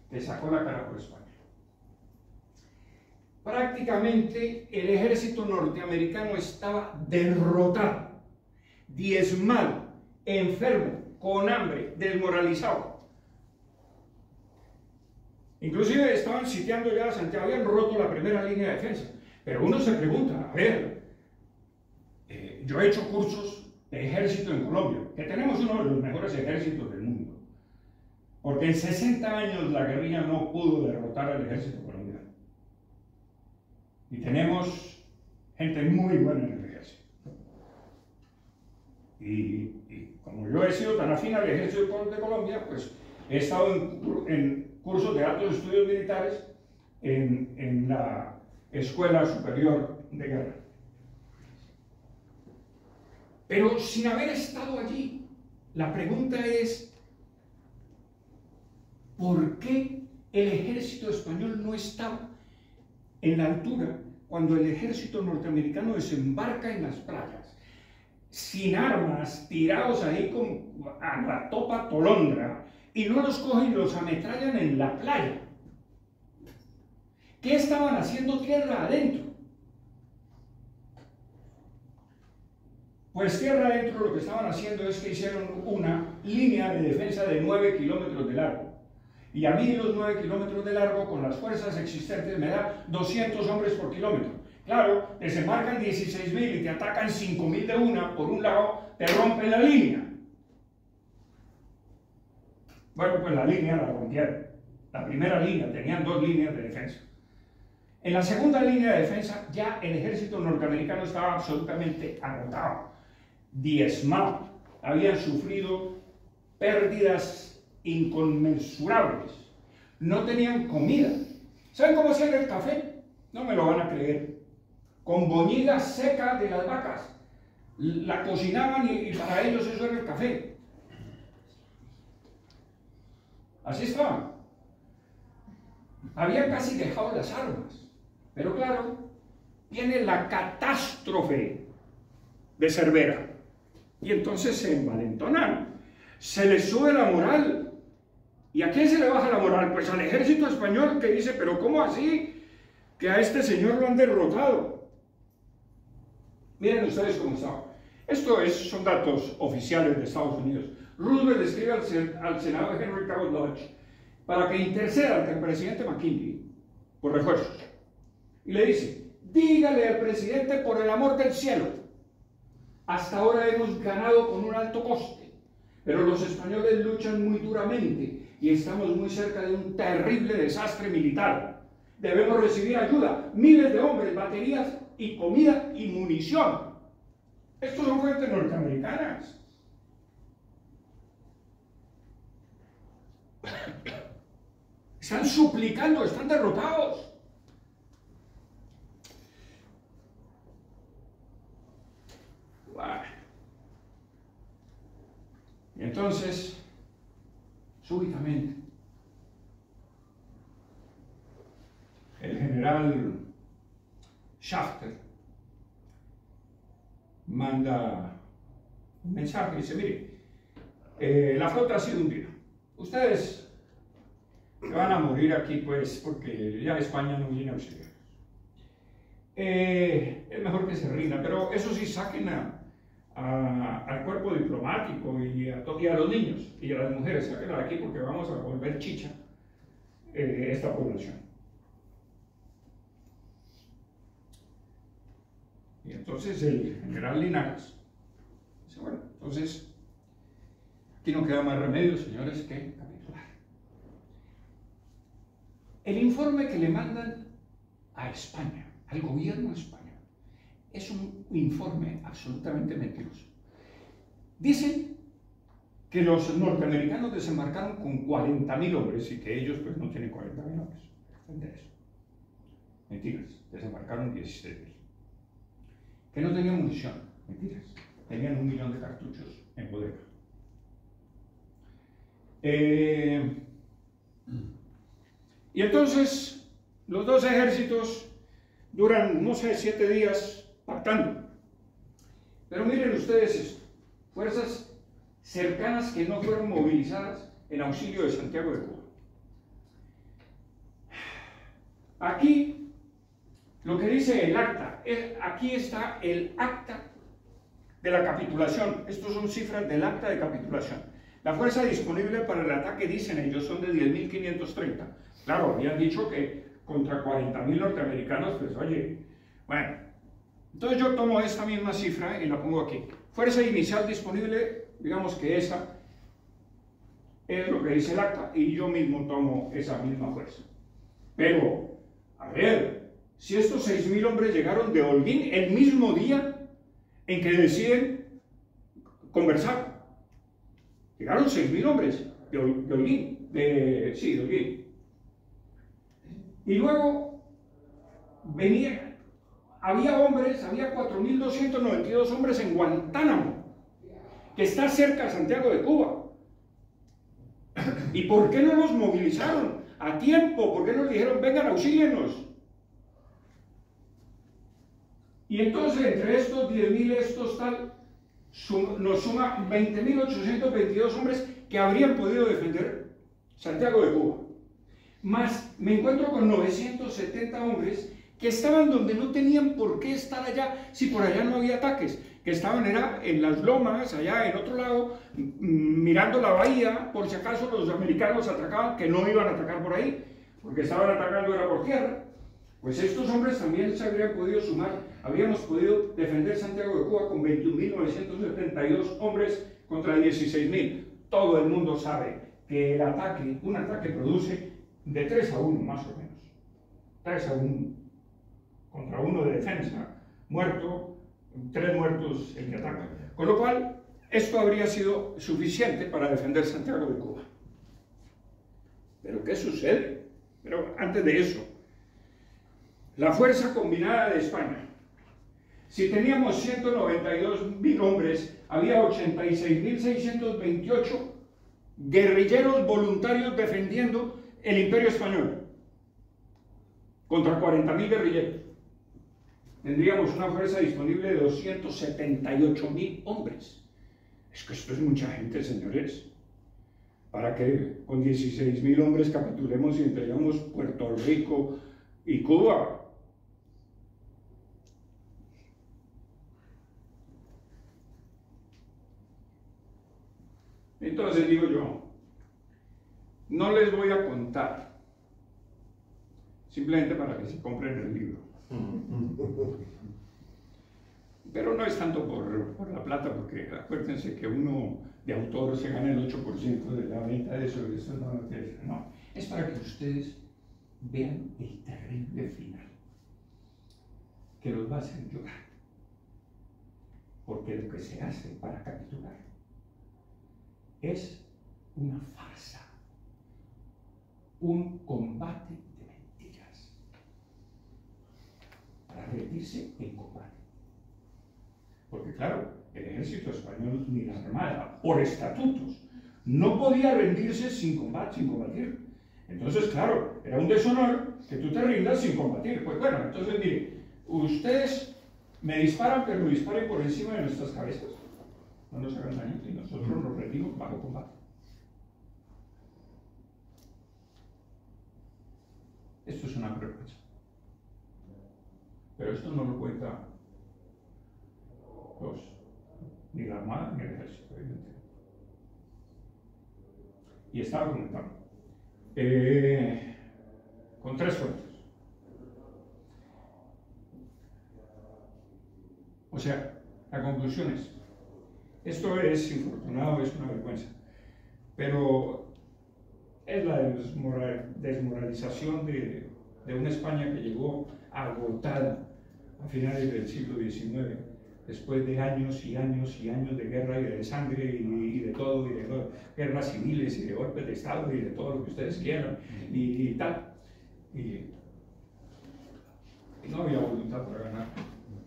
le sacó la cara por España. Prácticamente el ejército norteamericano estaba derrotado, diezmado, enfermo, con hambre, desmoralizado. Inclusive estaban sitiando ya a Santiago, habían roto la primera línea de defensa. Pero uno se pregunta, a ver, yo he hecho cursos de ejército en Colombia, que tenemos uno de los mejores ejércitos del mundo, porque en 60 años la guerrilla no pudo derrotar al ejército colombiano. Y tenemos gente muy buena en el ejército. Y como yo he sido tan afín al ejército de Colombia, pues he estado en cursos de altos estudios militares en la Escuela Superior de Guerra. Pero sin haber estado allí, la pregunta es, ¿por qué el ejército español no estaba en la altura cuando el ejército norteamericano desembarca en las playas, sin armas, tirados ahí a la topa tolondra, y no los cogen y los ametrallan en la playa? ¿Qué estaban haciendo tierra adentro? Pues tierra adentro lo que estaban haciendo es que hicieron una línea de defensa de 9 kilómetros de largo. Y a mí los 9 kilómetros de largo, con las fuerzas existentes, me da 200 hombres por kilómetro. Claro, desembarcan 16.000 y te atacan 5.000 de una, por un lado, te rompen la línea. Bueno, pues la línea la rompieron. La primera línea, tenían 2 líneas de defensa. En la segunda línea de defensa, ya el ejército norteamericano estaba absolutamente agotado, diezmado. Habían sufrido pérdidas inconmensurables. No tenían comida. ¿Saben cómo hacían el café? No me lo van a creer. Con boñiga seca de las vacas. La cocinaban y para ellos eso era el café. Así estaban. Habían casi dejado las armas. Pero claro, viene la catástrofe de Cervera. Y entonces se envalentonan. Se les sube la moral. ¿Y a quién se le baja la moral? Pues al ejército español, que dice, pero ¿cómo así? Que a este señor lo han derrotado. Miren ustedes cómo está. Son datos oficiales de Estados Unidos. Roosevelt escribe al Senado de Henry Cabot Lodge para que interceda ante el presidente McKinley por refuerzos. Y le dice, dígale al presidente, por el amor del cielo, hasta ahora hemos ganado con un alto coste, pero los españoles luchan muy duramente y estamos muy cerca de un terrible desastre militar. Debemos recibir ayuda, miles de hombres, baterías y comida y munición. Estos son fuentes norteamericanas. Están suplicando, están derrotados. Y entonces, súbitamente, el general Shafter manda un mensaje y dice, mire, la flota ha sido hundida. Ustedes van a morir aquí, pues, porque ya España no viene a auxiliar. Es mejor que se rinda, pero eso sí, saquen al cuerpo diplomático y a los niños y a las mujeres, sáquenla de aquí porque vamos a volver chicha esta población. Y entonces el general Linares dice, bueno, entonces aquí no queda más remedio, señores, que capitular. El informe que le mandan a España, al gobierno español, es un informe absolutamente mentiroso. Dicen que los norteamericanos desembarcaron con 40.000 hombres y que ellos pues no tienen 40.000 hombres. ¿Entendés? Mentiras, desembarcaron 16.000. Que no tenían munición. Mentiras, tenían 1 millón de cartuchos en bodega. Y entonces los dos ejércitos duran, no sé, 7 días pactando. Pero miren ustedes esto, fuerzas cercanas que no fueron movilizadas en auxilio de Santiago de Cuba. Aquí, lo que dice el acta, aquí está el acta de la capitulación. Estos son cifras del acta de capitulación. La fuerza disponible para el ataque, dicen ellos, son de 10.530. Claro, habían dicho que contra 40.000 norteamericanos, pues oye, bueno. Entonces yo tomo esta misma cifra y la pongo aquí. fuerza inicial disponible, digamos que esa es lo que dice el acta, y yo mismo tomo esa misma fuerza. Pero, a ver, si estos 6.000 hombres llegaron de Holguín el mismo día en que deciden conversar, llegaron 6.000 hombres de Holguín, de Holguín. Y luego había 4.292 hombres en Guantánamo, que está cerca de Santiago de Cuba. ¿Y por qué no los movilizaron a tiempo? ¿Por qué no dijeron, vengan, auxílienos? Y entonces, entre estos 10.000, estos tal, nos suma 20.822 hombres que habrían podido defender Santiago de Cuba. Más me encuentro con 970 hombres que estaban donde no tenían por qué estar allá, si por allá no había ataques, que estaban en las lomas, allá en otro lado, mirando la bahía, por si acaso los americanos atacaban, que no iban a atacar por ahí, porque estaban atacando era por tierra. Pues estos hombres también se habrían podido sumar, habríamos podido defender Santiago de Cuba con 21.972 hombres contra 16.000. Todo el mundo sabe que un ataque produce de 3 a 1 más o menos. 3 a 1 contra 1 de defensa, muerto, 3 muertos el que ataca. Con lo cual, esto habría sido suficiente para defender Santiago de Cuba. ¿Pero qué sucede? Pero antes de eso, la fuerza combinada de España. Si teníamos 192.000 hombres, había 86.628 guerrilleros voluntarios defendiendo el Imperio Español contra 40.000 guerrilleros. Tendríamos una fuerza disponible de 278.000 hombres. Es que esto es mucha gente, señores. Para que con 16.000 hombres capturemos y entregamos Puerto Rico y Cuba. Entonces digo yo, no les voy a contar, simplemente para que se compren el libro. Pero no es tanto por la plata, porque acuérdense que uno de autor se gana el 8% de la venta de eso no es, no. Es para que ustedes vean el terrible final, que los va a hacer llorar, porque lo que se hace para capturar es una farsa, un combate de mentiras, para rendirse en combate. Porque claro, el ejército español ni la armada, por estatutos, no podía rendirse sin combatir. Entonces, claro, era un deshonor que tú te rindas sin combatir. Pues bueno, entonces mire, ustedes me disparan, pero disparen por encima de nuestras cabezas. No nos hagan daño y nosotros nos rendimos bajo combate. Esto es una vergüenza. Pero esto no lo cuenta ni la Armada ni el Ejército, evidentemente. Y está argumentado. Con 3 fuentes. O sea, la conclusión es, esto es infortunado, es una vergüenza, pero es la desmoralización de una España que llegó agotada a finales del siglo XIX, después de años y años y años de guerra y de sangre y de todo, y de guerras civiles y de golpes de Estado y de todo lo que ustedes quieran y tal. Y no había voluntad para ganar,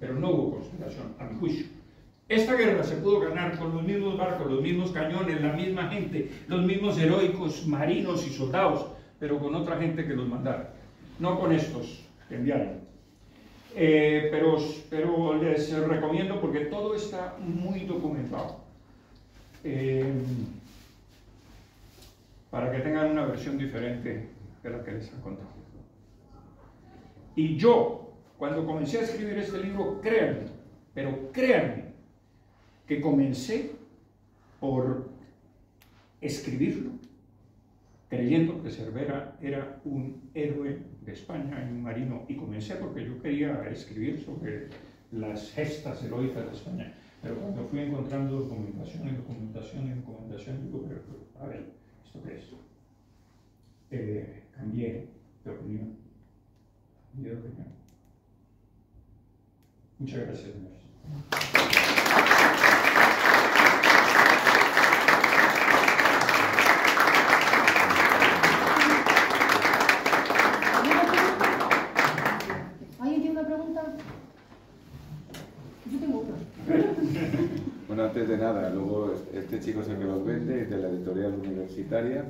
pero no hubo conspiración, a mi juicio. Esta guerra se pudo ganar con los mismos barcos, los mismos cañones, la misma gente, los mismos heroicos marinos y soldados, pero con otra gente que los mandara, no con estos que enviaron. Pero les recomiendo, porque todo está muy documentado, para que tengan una versión diferente de la que les han contado. Y yo, cuando comencé a escribir este libro, créanme, pero créanme, que comencé por escribirlo, creyendo que Cervera era un héroe de España y un marino, y comencé porque yo quería escribir sobre las gestas heroicas de España. Pero cuando fui encontrando documentación, digo, pero, a ver, ¿esto qué es? Cambié de opinión. Muchas gracias, señores. ¿Alguien tiene una pregunta? Yo tengo una. Bueno, antes de nada, luego este chico es el que los vende, es de la editorial universitaria,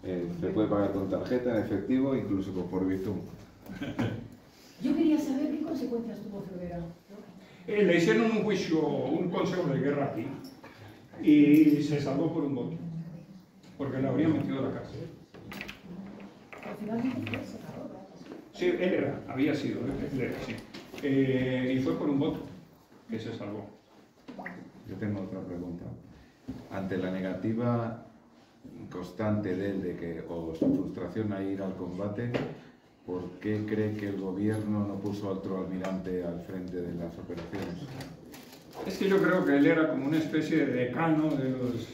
se puede pagar con tarjeta, en efectivo, incluso por Bizum. Yo quería saber qué consecuencias tuvo Cervera. Le hicieron un juicio, un consejo de guerra aquí, y se salvó por un voto, porque le habrían metido a la cárcel. Al final fue senador. Sí, él había sido, él era, sí. Y fue por un voto que se salvó. Yo tengo otra pregunta. Ante la negativa constante de él o su frustración a ir al combate, ¿por qué cree que el gobierno no puso a otro almirante al frente de las operaciones? Es que yo creo que él era como una especie de decano de los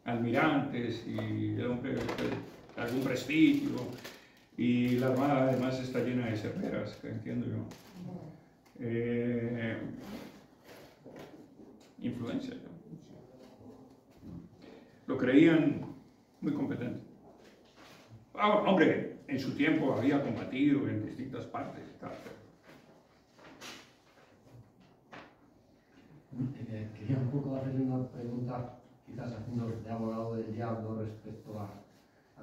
almirantes y de algún prestigio. Y la Armada además está llena de cerveras, que entiendo yo. Influencia. Lo creían muy competente. Hombre, en su tiempo había combatido en distintas partes. Quería un poco hacerle una pregunta, quizás haciendo de abogado del diablo respecto a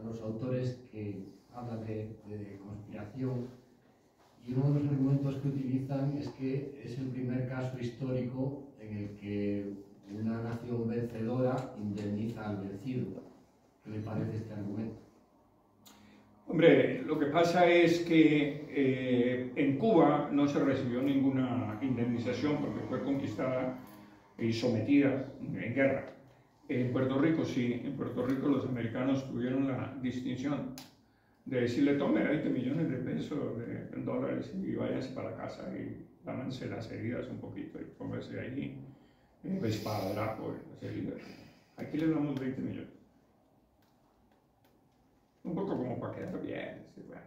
los autores que hablan de conspiración. Y uno de los argumentos que utilizan es que es el primer caso histórico en el que una nación vencedora indemniza al vencido. ¿Qué le parece este argumento? Hombre, lo que pasa es que en Cuba no se recibió ninguna indemnización porque fue conquistada y sometida en guerra. En Puerto Rico sí, en Puerto Rico los americanos tuvieron la distinción de decirle, tome 20 millones de pesos, de dólares y váyanse para casa y lámense las heridas un poquito y pónganse ahí esparadrapo en las heridas. Aquí les damos 20 millones. Un poco como para quedar bien. ¿Sí? Bueno.